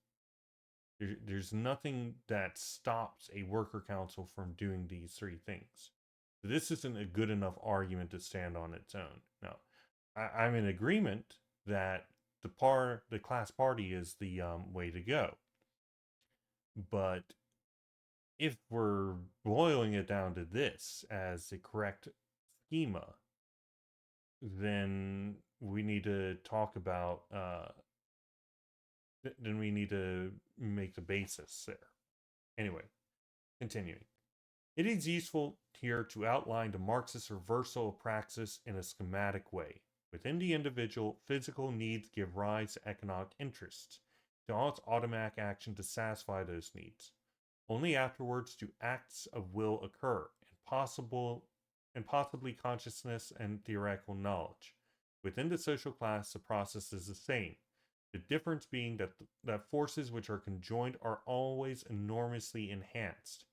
A: There's nothing that stops a worker council from doing these three things. So this isn't a good enough argument to stand on its own. Now, I'm in agreement that the class party is the way to go. But if we're boiling it down to this as the correct schema, then we need to talk about then we need to make the basis there. Anyway, continuing. It is useful here to outline the Marxist reversal of praxis in a schematic way. Within the individual, physical needs give rise to economic interests. To all its automatic action to satisfy those needs. Only afterwards do acts of will occur, and possibly consciousness and theoretical knowledge. Within the social class, the process is the same. The difference being that forces which are conjoined are always enormously enhanced.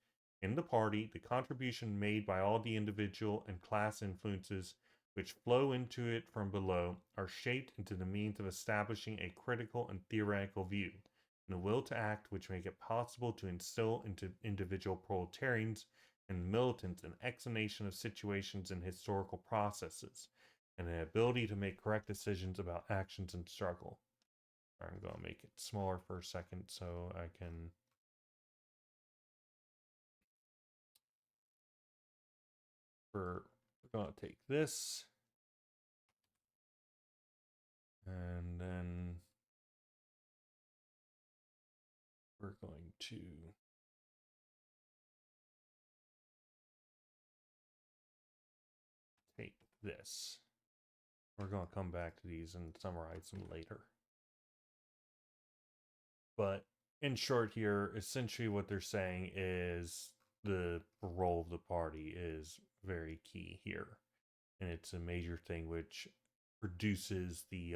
A: In the party, the contribution made by all the individual and class influences which flow into it from below are shaped into the means of establishing a critical and theoretical view, and a will to act which make it possible to instill into individual proletarians and militants an explanation of situations and historical processes, and an ability to make correct decisions about actions and struggle. I'm going to make it smaller for a second so I can. We're going to take this and then we're going to take this. We're going to come back to these and summarize them later. But in short, here, essentially what they're saying is the role of the party is very key here. And it's a major thing which produces the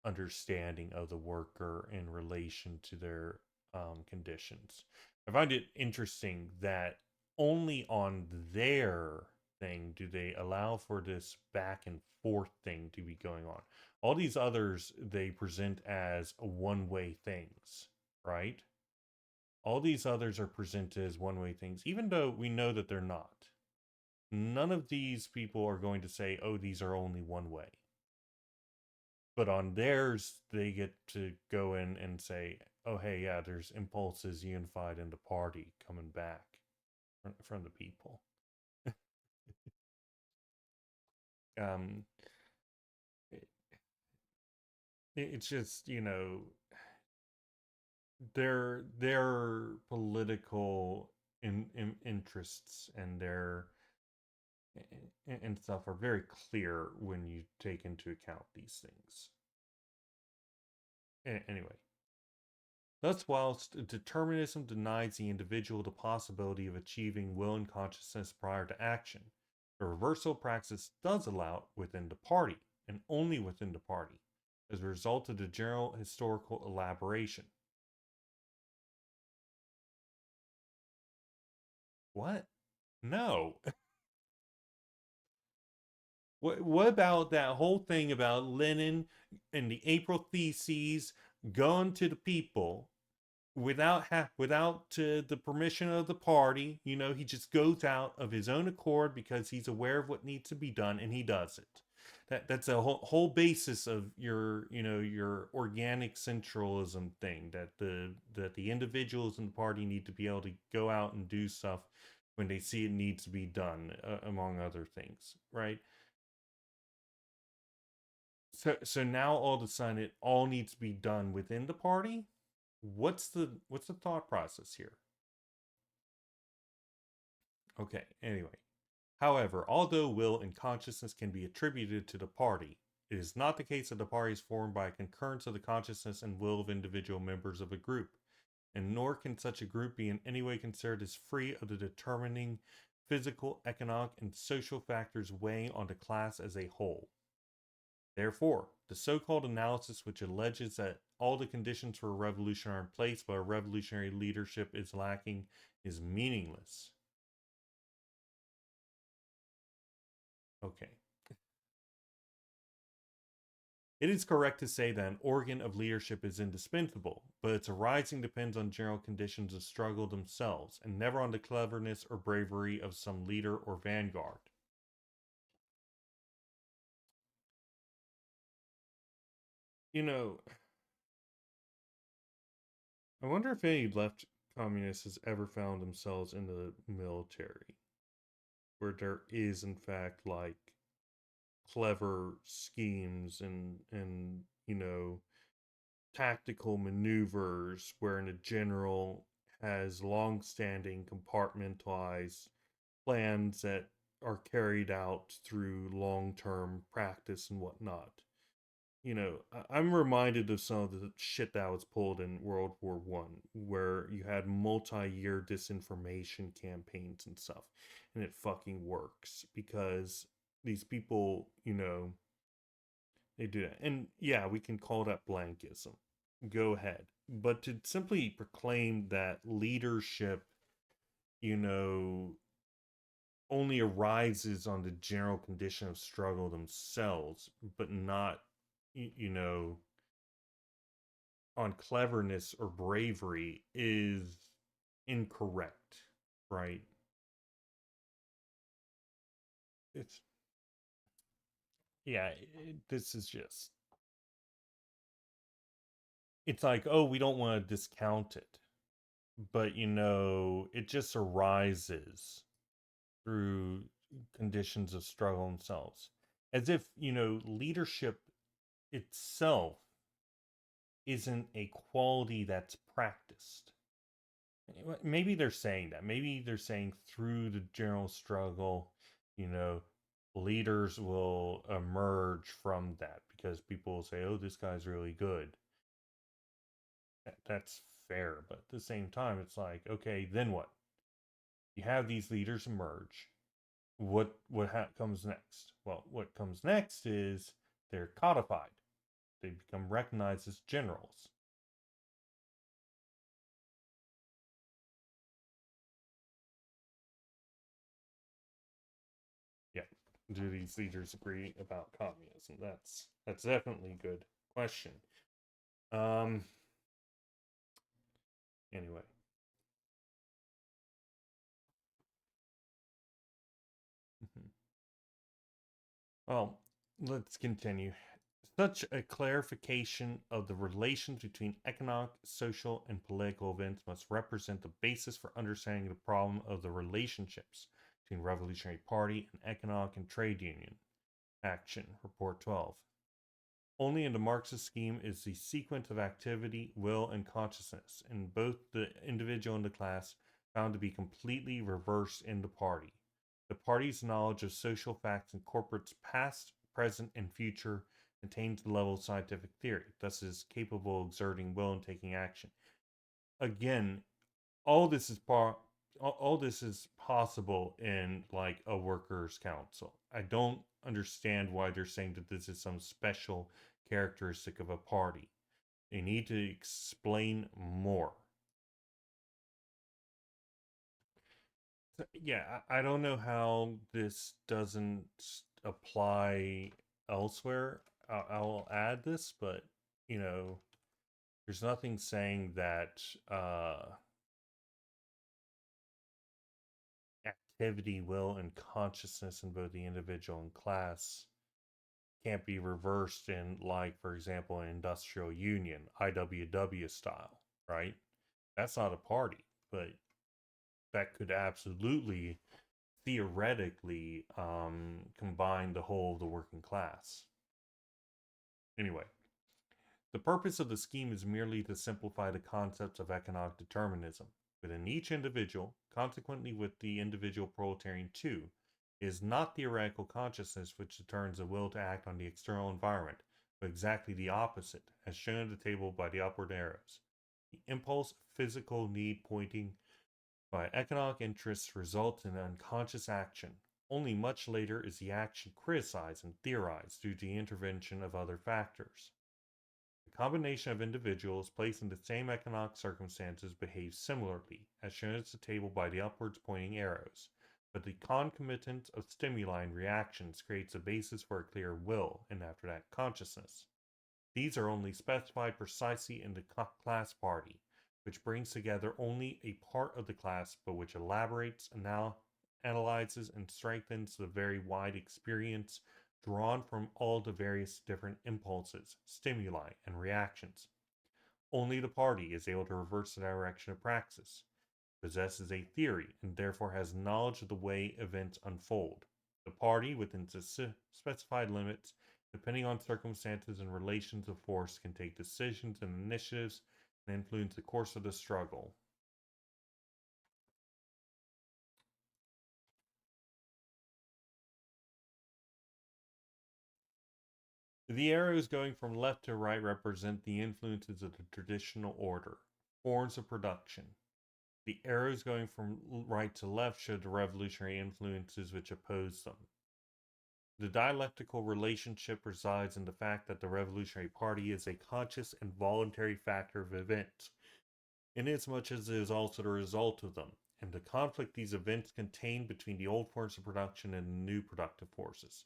A: understanding of the worker in relation to their conditions. I find it interesting that only on their thing do they allow for this back and forth thing to be going on. All these others they present as one way things, right? All these others are presented as one way things, even though we know that they're not. None of these people are going to say, oh, these are only one way. But on theirs, they get to go in and say, oh, hey, yeah, there's impulses unified in the party coming back from the people. um, it, it's just, their political interests and their and stuff are very clear when you take into account these things. Anyway, thus, whilst determinism denies the individual the possibility of achieving will and consciousness prior to action, the reversal praxis does allow it within the party, and only within the party, as a result of the general historical elaboration. What? No. What about that whole thing about Lenin and the April Theses going to the people without the permission of the party? He just goes out of his own accord because he's aware of what needs to be done, and he does it. That's a whole basis of your organic centralism thing, that the individuals in the party need to be able to go out and do stuff when they see it needs to be done, among other things, right? So now all of a sudden it all needs to be done within the party. What's the thought process here? Okay, anyway. However, although will and consciousness can be attributed to the party, it is not the case that the party is formed by a concurrence of the consciousness and will of individual members of a group, and nor can such a group be in any way considered as free of the determining physical, economic, and social factors weighing on the class as a whole. Therefore, the so-called analysis which alleges that all the conditions for a revolution are in place but a revolutionary leadership is lacking is meaningless. Okay. It is correct to say that an organ of leadership is indispensable, but its arising depends on general conditions of struggle themselves, and never on the cleverness or bravery of some leader or vanguard. You know, I wonder if any left communists has ever found themselves in the military, where there is in fact like clever schemes and tactical maneuvers wherein a general has long-standing compartmentalized plans that are carried out through long-term practice and whatnot. I'm reminded of some of the shit that was pulled in World War I, where you had multi-year disinformation campaigns and stuff, and it fucking works because these people, they do that. And yeah, we can call that blankism. Go ahead. But to simply proclaim that leadership, you know, only arises on the general condition of struggle themselves, but not, you know, on cleverness or bravery is incorrect, right? It's, yeah, this is just, it's like, oh, we don't want to discount it, but it just arises through conditions of struggle themselves. As if, leadership itself isn't a quality that's practiced. Maybe they're saying that. Maybe they're saying through the general struggle, you know, leaders will emerge from that because people will say, oh, this guy's really good. That's fair. But at the same time, it's like, okay, then what? You have these leaders emerge. What comes next? Well, what comes next is they're codified. They become recognized as generals. Yeah. Do these leaders agree about communism? That's definitely a good question. Um. Anyway. Mhm. Well, let's continue. Such a clarification of the relations between economic, social, and political events must represent the basis for understanding the problem of the relationships between Revolutionary Party and economic and trade union action. Report 12. Only in the Marxist scheme is the sequence of activity, will, and consciousness in both the individual and the class found to be completely reversed in the party. The party's knowledge of social facts incorporates past, present, and future, attains the level of scientific theory, thus is capable of exerting will and taking action. Again, all this is all this is possible in like a workers' council. I don't understand why they're saying that this is some special characteristic of a party. They need to explain more. So, yeah, I don't know how this doesn't apply elsewhere. I'll add this, but you know, there's nothing saying that activity, will, and consciousness in both the individual and class can't be reversed in, like, for example, an industrial union, IWW style, right? That's not a party, but that could absolutely, theoretically, combine the whole of the working class. Anyway, the purpose of the scheme is merely to simplify the concepts of economic determinism. Within each individual, consequently with the individual proletarian too, is not theoretical consciousness which determines the will to act on the external environment, but exactly the opposite, as shown in the table by the upward arrows. The impulse, physical need pointing by economic interests results in unconscious action. Only much later is the action criticized and theorized due to the intervention of other factors. The combination of individuals placed in the same economic circumstances behaves similarly, as shown in the table by the upwards pointing arrows, but the concomitance of stimuli and reactions creates a basis for a clear will, and after that, consciousness. These are only specified precisely in the class party, which brings together only a part of the class, but which elaborates, analyzes, and strengthens the very wide experience drawn from all the various different impulses, stimuli, and reactions. Only the party is able to reverse the direction of praxis, possesses a theory, and therefore has knowledge of the way events unfold. The party, within specified limits, depending on circumstances and relations of force, can take decisions and initiatives and influence the course of the struggle. The arrows going from left to right represent the influences of the traditional order, forms of production. The arrows going from right to left show the revolutionary influences which oppose them. The dialectical relationship resides in the fact that the Revolutionary Party is a conscious and voluntary factor of events, inasmuch as it is also the result of them, and the conflict these events contain between the old forms of production and the new productive forces.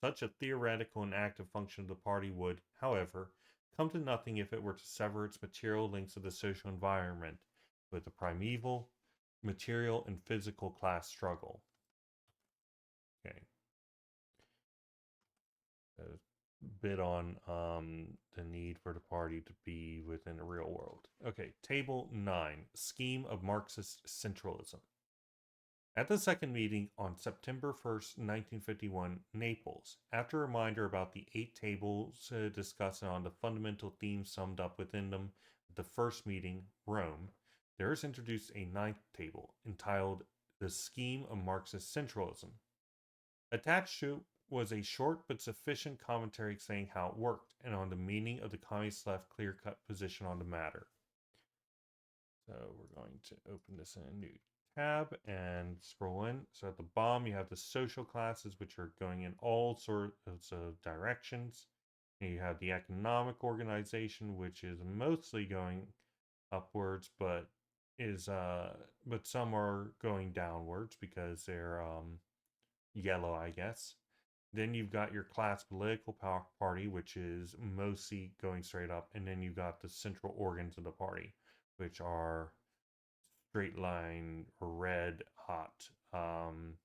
A: Such a theoretical and active function of the party would, however, come to nothing if it were to sever its material links of the social environment with the primeval, material, and physical class struggle. Okay. A bit on the need for the party to be within the real world. Okay, Table 9, Scheme of Marxist Centralism. At the second meeting on September 1st, 1951, Naples, after a reminder about the 8 tables discussed on the fundamental themes summed up within them at the first meeting, Rome, there is introduced a 9th table entitled The Scheme of Marxist Centralism. Attached to it was a short but sufficient commentary saying how it worked and on the meaning of the communist left clear-cut position on the matter. So we're going to open this in a new tab and scroll in. So at the bottom you have the social classes, which are going in all sorts of directions. And you have the economic organization, which is mostly going upwards, but some are going downwards because they're yellow, I guess. Then you've got your class political party, which is mostly going straight up, and then you've got the central organs of the party, which are straight line, red, hot. I'm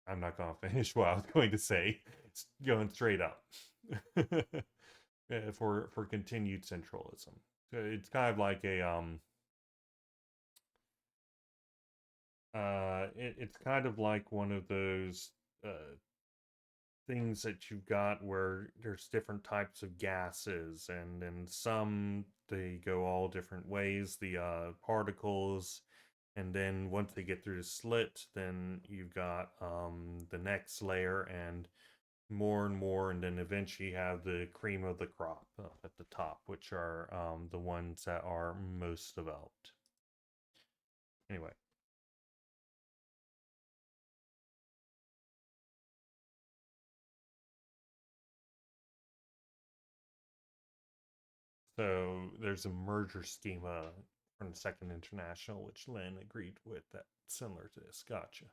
A: not going to finish what I was going to say. It's going straight up for continued centralism. So it's kind of like it's kind of like one of those things that you've got where there's different types of gases, and then some they go all different ways, the particles, and then once they get through the slit, then you've got the next layer and more, and then eventually you have the cream of the crop at the top, which are the ones that are most developed. Anyway. So there's a merger schema from the Second International, which Lynn agreed with, that similar to this. Gotcha.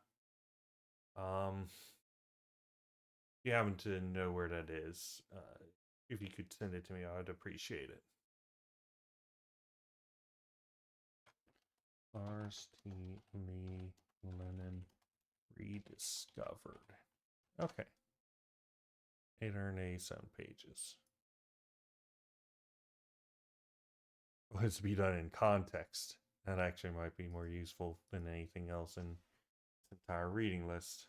A: If you happen to know where that is, if you could send it to me, I'd appreciate it. Lars T. Lee Lenin rediscovered. Okay. 887 pages. Was to be done in context. That actually might be more useful than anything else in this entire reading list.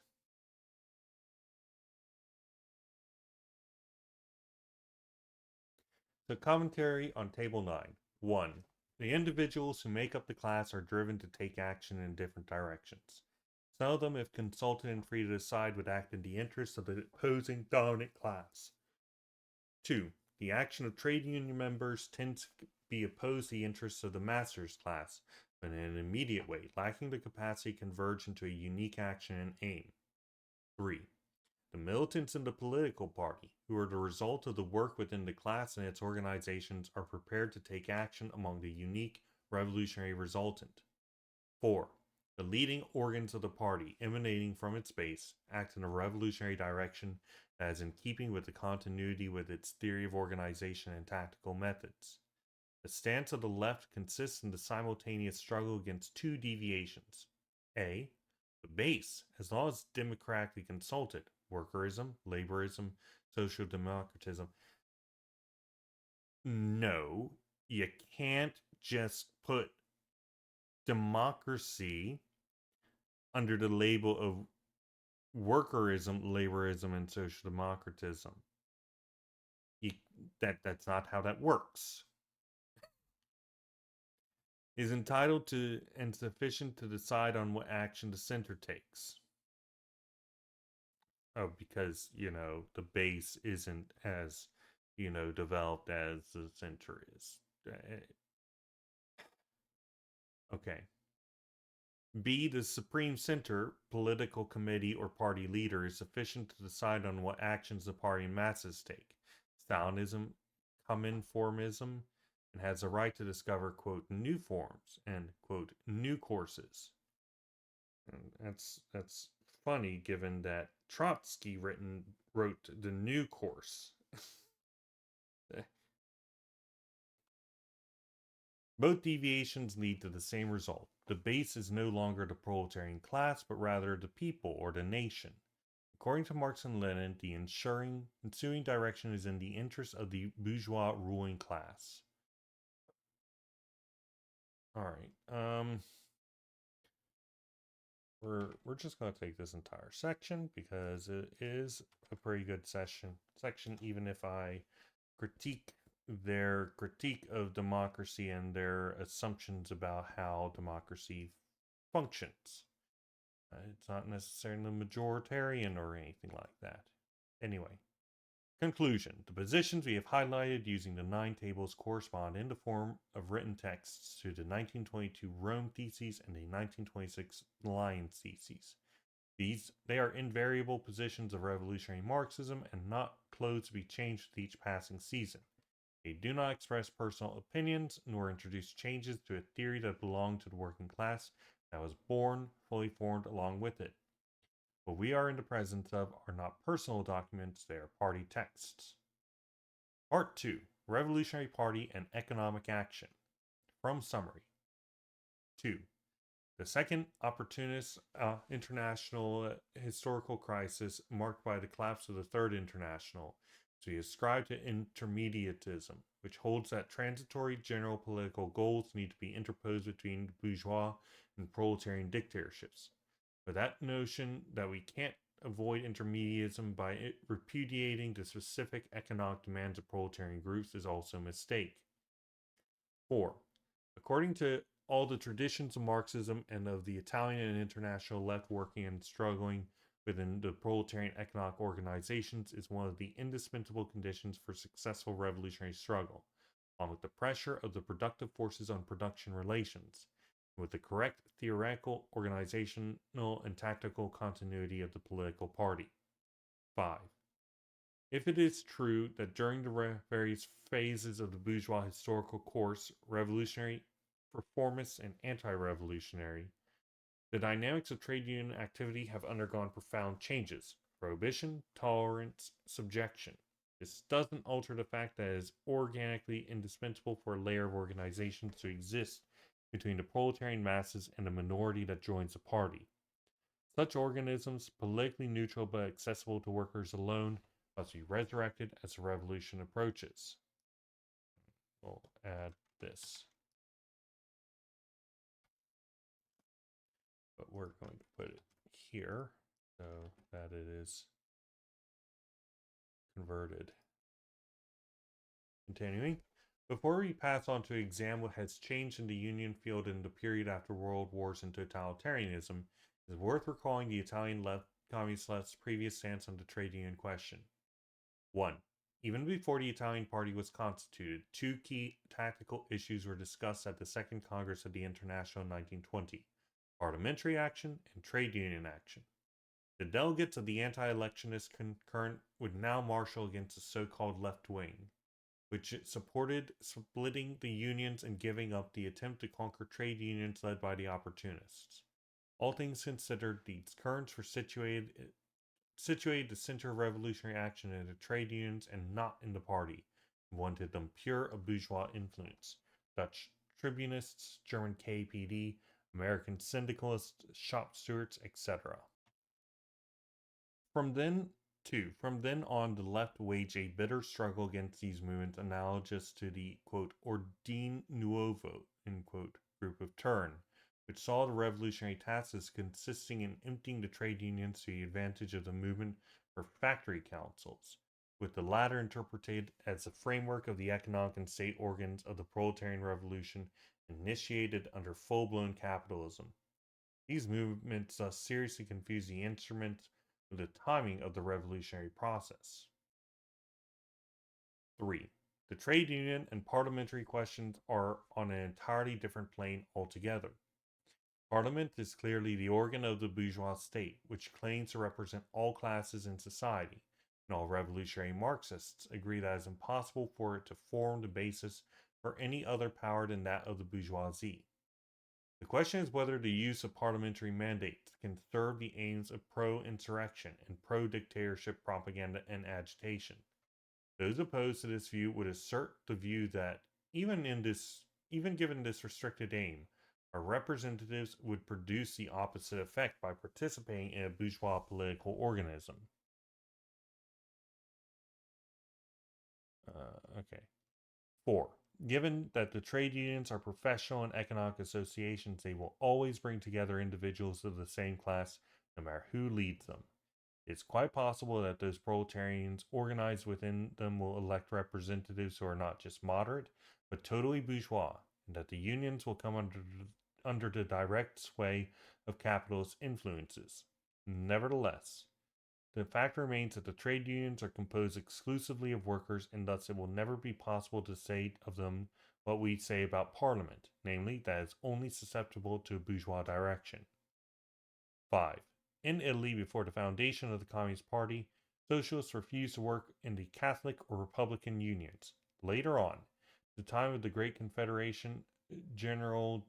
A: So, commentary on Table 9. 1. The individuals who make up the class are driven to take action in different directions. Some of them, if consulted and free to decide, would act in the interest of the opposing dominant class. 2. The action of trade union members tends to be opposed to the interests of the master's class, but in an immediate way, lacking the capacity to converge into a unique action and aim. 3. The militants in the political party, who are the result of the work within the class and its organizations, are prepared to take action among the unique revolutionary resultant. 4. The leading organs of the party, emanating from its base, act in a revolutionary direction that is in keeping with the continuity with its theory of organization and tactical methods. The stance of the left consists in the simultaneous struggle against two deviations. A. The base, as long as democratically consulted, workerism, laborism, social democratism. No, you can't just put democracy under the label of workerism, laborism, and social democratism. That's not how that works. Is entitled to and sufficient to decide on what action the center takes. because, the base isn't as, developed as the center is. Okay. B, the Supreme Center, political committee, or party leader is sufficient to decide on what actions the party masses take. Stalinism, Cominformism, and has a right to discover, quote, new forms and, quote, new courses. And that's funny given that Trotsky wrote the new course. Both deviations lead to the same result. The base is no longer the proletarian class, but rather the people or the nation. According to Marx and Lenin, the ensuing direction is in the interest of the bourgeois ruling class. All right. We're just going to take this entire section because it is a pretty good section, even if I critique their critique of democracy and their assumptions about how democracy functions. It's not necessarily majoritarian or anything like that. Anyway, conclusion. The positions we have highlighted using the 9 tables correspond in the form of written texts to the 1922 Rome Theses and the 1926 Lyons Theses. They are invariable positions of revolutionary Marxism and not clothes to be changed with each passing season. They do not express personal opinions nor introduce changes to a theory that belonged to the working class that was fully formed along with it. What we are in the presence of are not personal documents, they are party texts. Part 2, Revolutionary Party and Economic Action. From Summary. 2. The second opportunist international historical crisis marked by the collapse of the Third International is to be ascribed to intermediatism, which holds that transitory general political goals need to be interposed between bourgeois and proletarian dictatorships. But that notion that we can't avoid intermediatism by repudiating the specific economic demands of proletarian groups is also a mistake. 4. According to all the traditions of Marxism and of the Italian and international left working and struggling within the proletarian economic organizations is one of the indispensable conditions for successful revolutionary struggle, along with the pressure of the productive forces on production relations, with the correct theoretical, organizational, and tactical continuity of the political party. 5. If it is true that during the various phases of the bourgeois historical course, revolutionary, reformist, and anti-revolutionary, the dynamics of trade union activity have undergone profound changes: prohibition, tolerance, subjection. This doesn't alter the fact that it is organically indispensable for a layer of organizations to exist between the proletarian masses and the minority that joins the party. Such organisms, politically neutral but accessible to workers alone, must be resurrected as the revolution approaches. We'll add this. But we're going to put it here so that it is converted. Continuing. Before we pass on to examine what has changed in the union field in the period after world wars and totalitarianism, it is worth recalling the Italian communist left's previous stance on the trade union question. 1. Even before the Italian Party was constituted, 2 key tactical issues were discussed at the Second Congress of the International in 1920: parliamentary action and trade union action. The delegates of the anti-electionist concurrent would now marshal against the so-called left wing, which supported splitting the unions and giving up the attempt to conquer trade unions led by the opportunists. All things considered, these currents were situated the center of revolutionary action in the trade unions and not in the party, and wanted them pure of bourgeois influence. Dutch tribunists, German KPD, American syndicalists, shop stewards, etc. From then on, the left waged a bitter struggle against these movements analogous to the, quote, Ordine Nuovo, end quote, group of Turin, which saw the revolutionary task as consisting in emptying the trade unions to the advantage of the movement for factory councils, with the latter interpreted as the framework of the economic and state organs of the proletarian revolution initiated under full-blown capitalism. These movements thus seriously confuse the instruments with the timing of the revolutionary process. 3. The trade union and parliamentary questions are on an entirely different plane altogether. Parliament is clearly the organ of the bourgeois state, which claims to represent all classes in society, and all revolutionary Marxists agree that it is impossible for it to form the basis for any other power than that of the bourgeoisie. The question is whether the use of parliamentary mandates can serve the aims of pro-insurrection and pro-dictatorship propaganda and agitation. Those opposed to this view would assert the view that even given this restricted aim, our representatives would produce the opposite effect by participating in a bourgeois political organism. Okay. 4. Given that the trade unions are professional and economic associations, they will always bring together individuals of the same class, no matter who leads them. It's quite possible that those proletarians organized within them will elect representatives who are not just moderate, but totally bourgeois, and that the unions will come under the direct sway of capitalist influences. Nevertheless, the fact remains that the trade unions are composed exclusively of workers, and thus it will never be possible to say of them what we say about Parliament, namely, that it's only susceptible to a bourgeois direction. 5. In Italy, before the foundation of the Communist Party, socialists refused to work in the Catholic or Republican unions. Later on, the time of the Great Confederation, General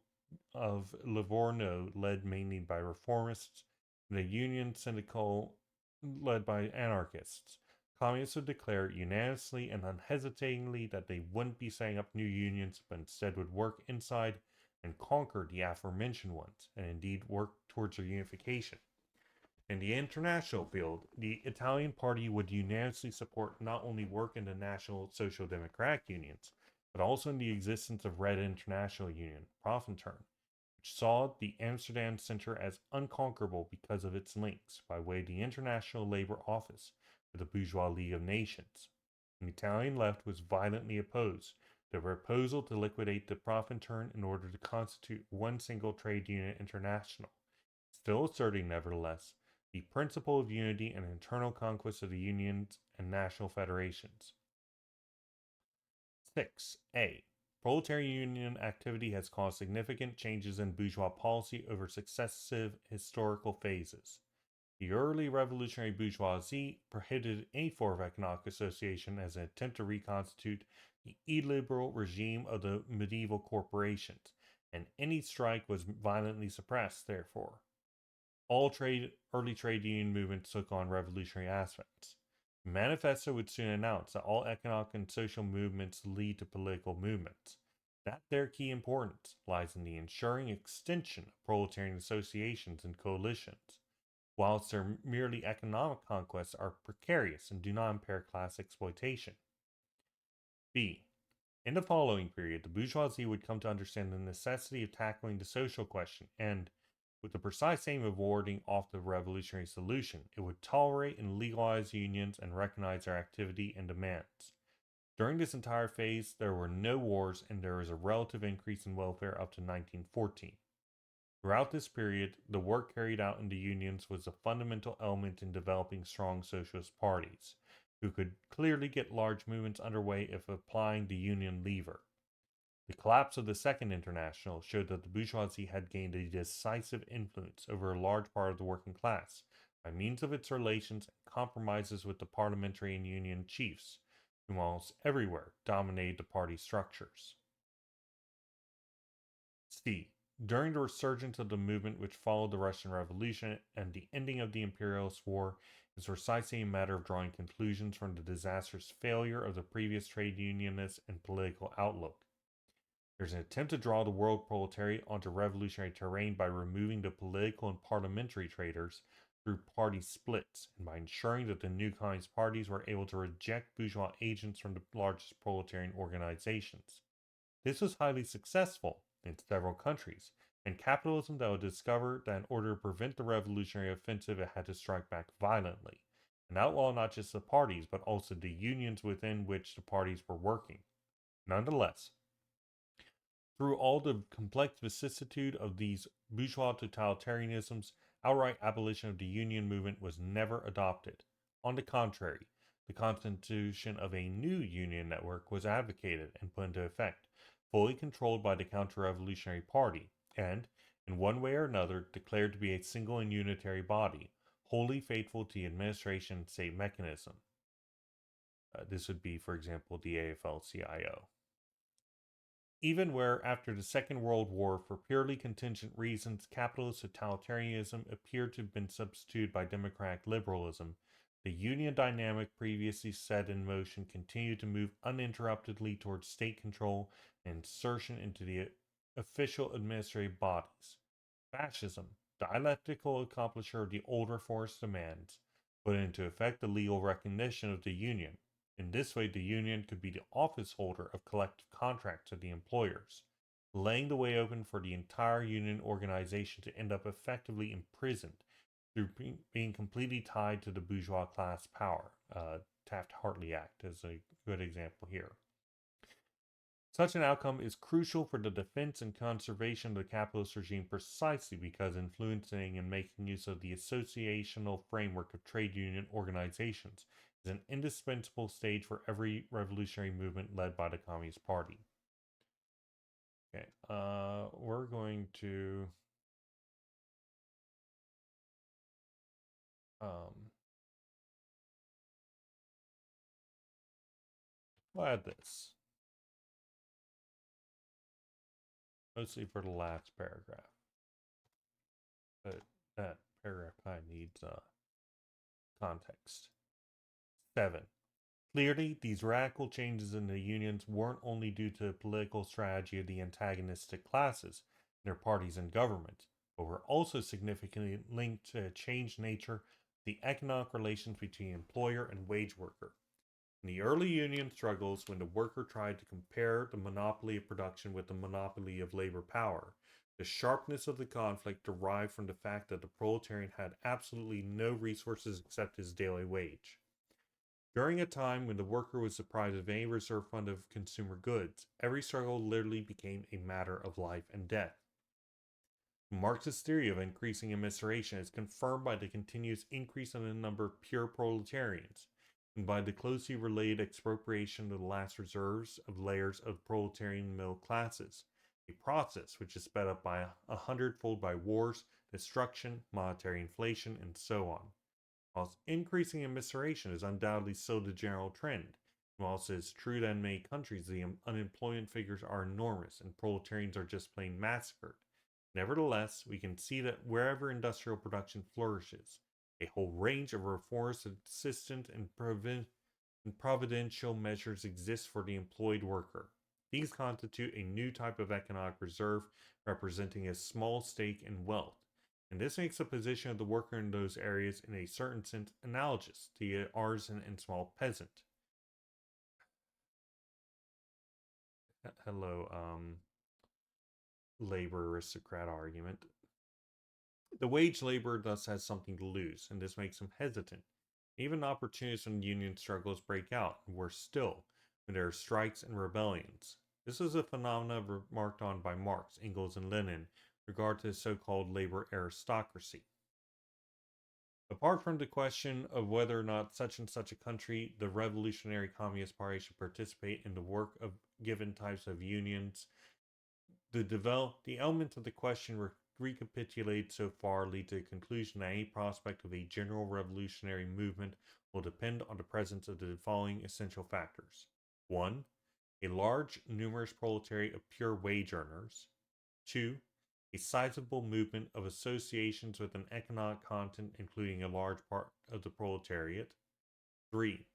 A: of Livorno, led mainly by reformists, and the Union Syndical, led by anarchists, communists would declare unanimously and unhesitatingly that they wouldn't be setting up new unions, but instead would work inside and conquer the aforementioned ones, and indeed work towards their unification. In the international field, the Italian party would unanimously support not only work in the National Social Democratic unions, but also in the existence of Red International Union, Profintern, which saw the Amsterdam Center as unconquerable because of its links by way of the International Labor Office with the Bourgeois League of Nations. The Italian left was violently opposed to the proposal to liquidate the Profintern in order to constitute one single trade union international, still asserting, nevertheless, the principle of unity and internal conquest of the unions and national federations. 6a. Proletarian union activity has caused significant changes in bourgeois policy over successive historical phases. The early revolutionary bourgeoisie prohibited any form of economic association as an attempt to reconstitute the illiberal regime of the medieval corporations, and any strike was violently suppressed, therefore. All early trade union movements took on revolutionary aspects. The manifesto would soon announce that all economic and social movements lead to political movements, that their key importance lies in the ensuring extension of proletarian associations and coalitions, whilst their merely economic conquests are precarious and do not impair class exploitation. B. In the following period, the bourgeoisie would come to understand the necessity of tackling the social question and, with the precise aim of warding off the revolutionary solution, it would tolerate and legalize unions and recognize their activity and demands. During this entire phase, there were no wars and there was a relative increase in welfare up to 1914. Throughout this period, the work carried out in the unions was a fundamental element in developing strong socialist parties, who could clearly get large movements underway if applying the union lever. The collapse of the Second International showed that the bourgeoisie had gained a decisive influence over a large part of the working class by means of its relations and compromises with the parliamentary and union chiefs, who almost everywhere dominated the party structures. C. During the resurgence of the movement which followed the Russian Revolution and the ending of the Imperialist War, it is precisely a matter of drawing conclusions from the disastrous failure of the previous trade unionist and political outlook. There's an attempt to draw the world proletariat onto revolutionary terrain by removing the political and parliamentary traders through party splits and by ensuring that the new communist parties were able to reject bourgeois agents from the largest proletarian organizations. This was highly successful in several countries, and capitalism that would discover that in order to prevent the revolutionary offensive it had to strike back violently, and outlaw not just the parties but also the unions within which the parties were working. Nonetheless, through all the complex vicissitude of these bourgeois totalitarianisms, Outright abolition of the union movement was never adopted. On the contrary, the constitution of a new union network was advocated and put into effect, fully controlled by the Counter-Revolutionary Party, and, in one way or another, declared to be a single and unitary body, wholly faithful to the administration and state mechanism. This would be, for example, the AFL-CIO. Even where, after the Second World War, for purely contingent reasons, capitalist totalitarianism appeared to have been substituted by democratic liberalism, the union dynamic previously set in motion continued to move uninterruptedly towards state control and insertion into the official administrative bodies. Fascism, dialectical accomplisher of the older force demands, put into effect the legal recognition of the union. In this way, the union could be the office holder of collective contracts with the employers, laying the way open for the entire union organization to end up effectively imprisoned through being completely tied to the bourgeois class power. Taft-Hartley Act is a good example here. Such an outcome is crucial for the defense and conservation of the capitalist regime precisely because influencing and making use of the associational framework of trade union organizations is an indispensable stage for every revolutionary movement led by the Communist Party. Okay, we're going to we'll add this. Mostly for the last paragraph. But that paragraph kind of needs context. 7. Clearly, these radical changes in the unions weren't only due to the political strategy of the antagonistic classes, their parties and government, but were also significantly linked to a changed nature of the economic relations between employer and wage worker. In the early union struggles, when the worker tried to compare the monopoly of production with the monopoly of labor power, the sharpness of the conflict derived from the fact that the proletarian had absolutely no resources except his daily wage. During a time when the worker was deprived of any reserve fund of consumer goods, every struggle literally became a matter of life and death. Marxist theory of increasing immiseration is confirmed by the continuous increase in the number of pure proletarians, and by the closely related expropriation of the last reserves of layers of proletarian middle classes, a process which is sped up by 100-fold by wars, destruction, monetary inflation, and so on. Whilst increasing immiseration is undoubtedly still the general trend, and whilst it is true that in many countries the unemployment figures are enormous and proletarians are just plain massacred, nevertheless, we can see that wherever industrial production flourishes, a whole range of reformist, assistant, and providential measures exist for the employed worker. These constitute a new type of economic reserve representing a small stake in wealth, and this makes the position of the worker in those areas in a certain sense analogous to the artisan and small peasant. Hello, labor aristocrat argument. The wage laborer thus has something to lose, and this makes him hesitant. Even opportunities when union struggles break out, and worse still, when there are strikes and rebellions. This is a phenomenon remarked on by Marx, Engels, and Lenin in regard to the so-called labor aristocracy. Apart from the question of whether or not such and such a country, the Revolutionary Communist Party, should participate in the work of given types of unions, the elements of the question recapitulated so far lead to the conclusion that any prospect of a general revolutionary movement will depend on the presence of the following essential factors. 1. A large, numerous proletariat of pure wage earners. 2. A sizable movement of associations with an economic content including a large part of the proletariat. 3.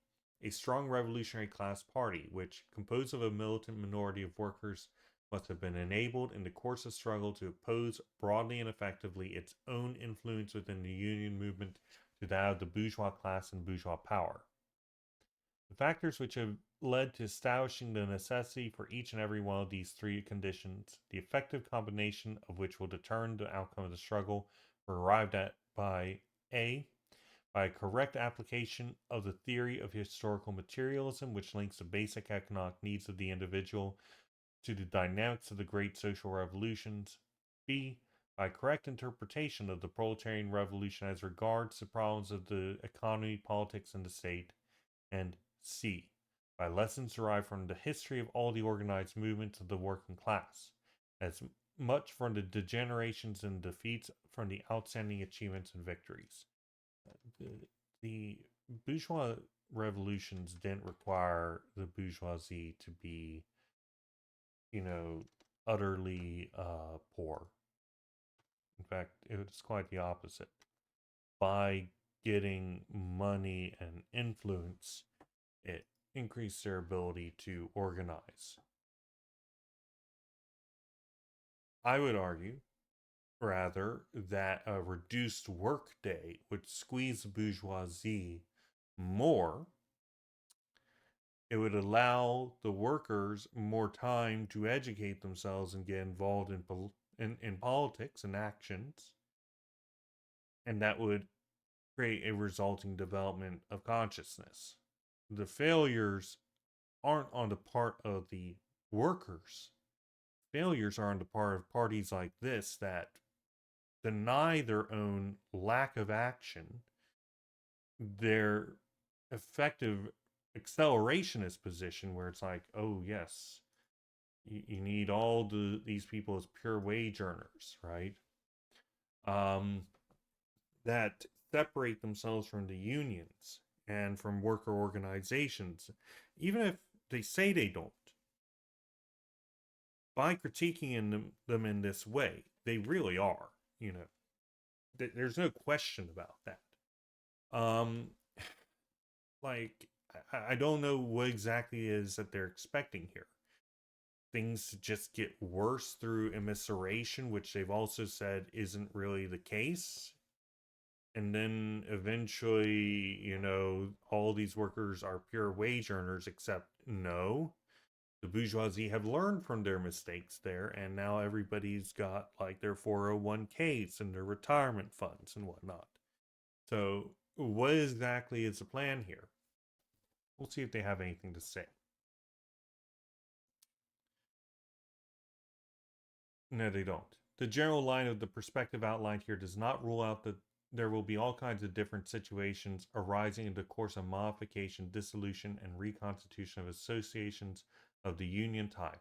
A: A strong revolutionary class party, which, composed of a militant minority of workers, must have been enabled in the course of struggle to oppose broadly and effectively its own influence within the union movement to that of the bourgeois class and bourgeois power. The factors which have led to establishing the necessity for each and every one of these three conditions, the effective combination of which will determine the outcome of the struggle, were arrived at by A. By a correct application of the theory of historical materialism, which links the basic economic needs of the individual to the dynamics of the great social revolutions. B. by correct interpretation of the proletarian revolution as regards the problems of the economy, politics, and the state, and C. By lessons derived from the history of all the organized movements of the working class, as much from the degenerations and defeats from the outstanding achievements and victories. The bourgeois revolutions didn't require the bourgeoisie to be, utterly poor. In fact, it was quite the opposite. By getting money and influence, it increased their ability to organize. I would argue, rather, that a reduced workday would squeeze the bourgeoisie more. It would allow the workers more time to educate themselves and get involved in politics and actions, and that would create a resulting development of consciousness. The failures aren't on the part of the workers. Failures are on the part of parties like this that deny their own lack of action, their effective accelerationist position, where it's like, oh yes, you need all these people as pure wage earners, right? That separate themselves from the unions and from worker organizations, even if they say they don't. By critiquing them in this way, they really are. There's no question about that. Um, like I don't know what exactly is that they're expecting here. Things just get worse through immiseration, which they've also said isn't really the case. And then eventually, all these workers are pure wage earners, except no. The bourgeoisie have learned from their mistakes there, and now everybody's got like their 401ks and their retirement funds and whatnot. So, what exactly is the plan here? We'll see if they have anything to say. No, they don't. The general line of the perspective outlined here does not rule out that there will be all kinds of different situations arising in the course of modification, dissolution, and reconstitution of associations of the union type.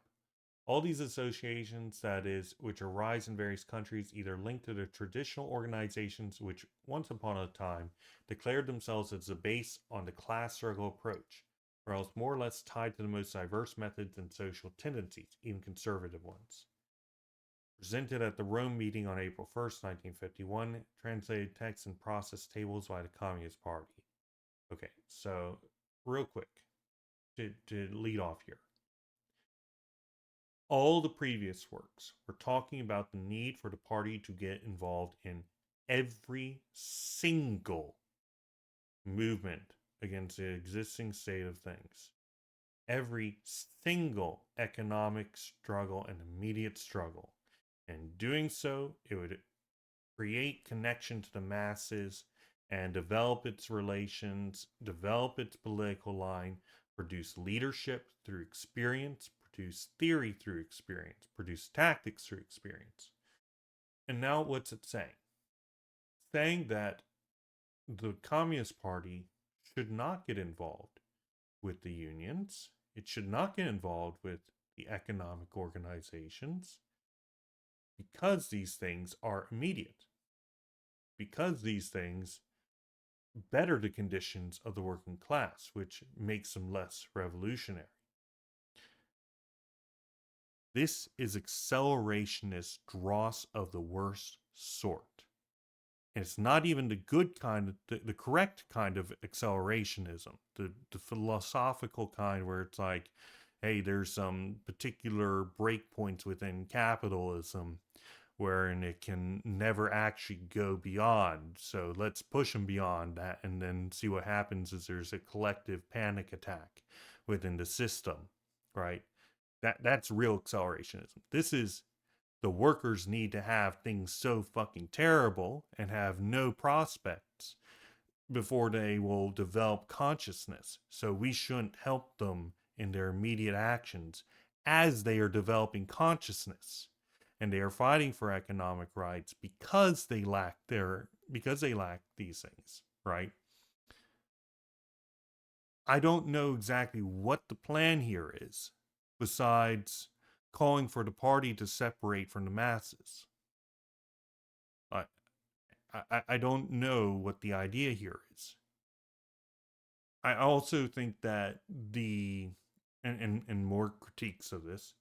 A: All these associations, that is, which arise in various countries, either linked to the traditional organizations which once upon a time declared themselves as the base on the class struggle approach, or else more or less tied to the most diverse methods and social tendencies, even conservative ones. Presented at the Rome meeting on April 1st, 1951, translated text and process tables by the Communist Party. Okay, so real quick, to lead off here. All the previous works were talking about the need for the party to get involved in every single movement against the existing state of things. Every single economic struggle and immediate struggle. And doing so, it would create connection to the masses and develop its relations, develop its political line, produce leadership through experience, produce theory through experience, produce tactics through experience. And now what's it saying? Saying that the Communist Party should not get involved with the unions. It should not get involved with the economic organizations because these things are immediate. Because these things better the conditions of the working class, which makes them less revolutionary. This is accelerationist dross of the worst sort. And it's not even the good kind, the correct kind of accelerationism, the philosophical kind where it's like, hey, there's some particular breakpoints within capitalism wherein it can never actually go beyond. So let's push them beyond that and then see what happens is there's a collective panic attack within the system, right? That's real accelerationism. This is the workers need to have things so fucking terrible and have no prospects before they will develop consciousness. So we shouldn't help them in their immediate actions as they are developing consciousness. and they are fighting for economic rights because they lack these things, right? I don't know exactly what the plan here is, besides calling for the party to separate from the masses. I I don't know what the idea here is. I also think that and more critiques of this.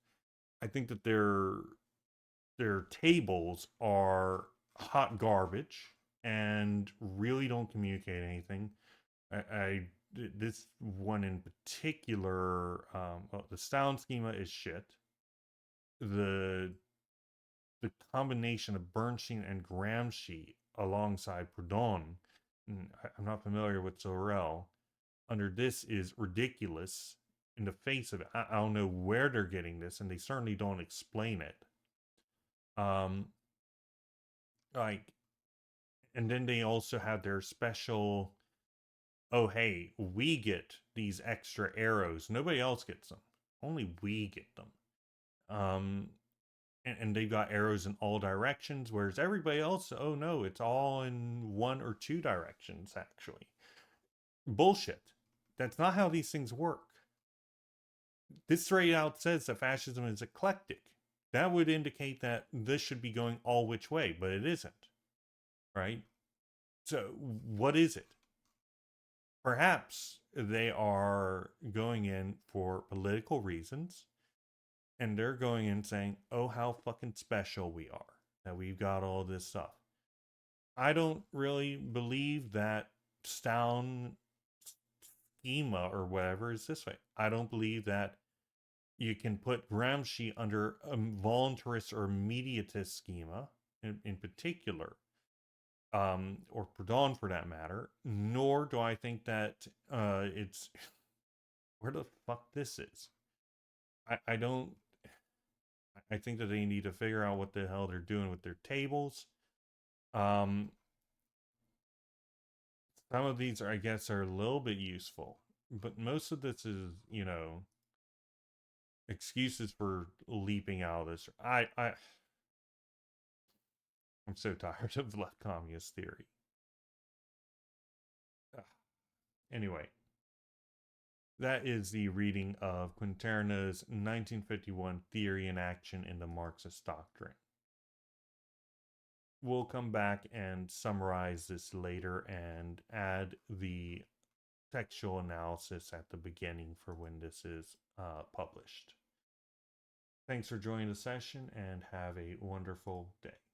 A: I think that their tables are hot garbage and really don't communicate anything. I this one in particular, well, the sound schema is shit. The the combination of Bernstein and Gramsci alongside Proudhon, I'm not familiar with Sorel, under this is ridiculous in the face of it. I don't know where they're getting this, and they certainly don't explain it. Um, like, and then they also have their special. Oh, hey, we get these extra arrows. Nobody else gets them. Only we get them. Um, and they've got arrows in all directions, whereas everybody else, oh no, it's all in one or two directions, actually. Bullshit. That's not how these things work. This straight out says that fascism is eclectic. That would indicate that this should be going all which way, but it isn't, right? So, what is it? Perhaps they are going in for political reasons, and they're going in saying, oh, how fucking special we are, that we've got all this stuff. I don't really believe that Stalin schema or whatever is this way. I don't believe that you can put Gramsci under a voluntarist or mediatist schema in particular, or Proudhon for that matter, nor do I think that it's where the fuck this is. I don't. I think that they need to figure out what the hell they're doing with their tables. Um, some of these, I guess, are a little bit useful, but most of this is, excuses for leaping out of this. I'm so tired of left communist theory. Anyway, that is the reading of Quinterna's 1951 Theory and Action in the Marxist Doctrine. We'll come back and summarize this later and add the textual analysis at the beginning for when this is published. Thanks for joining the session and have a wonderful day.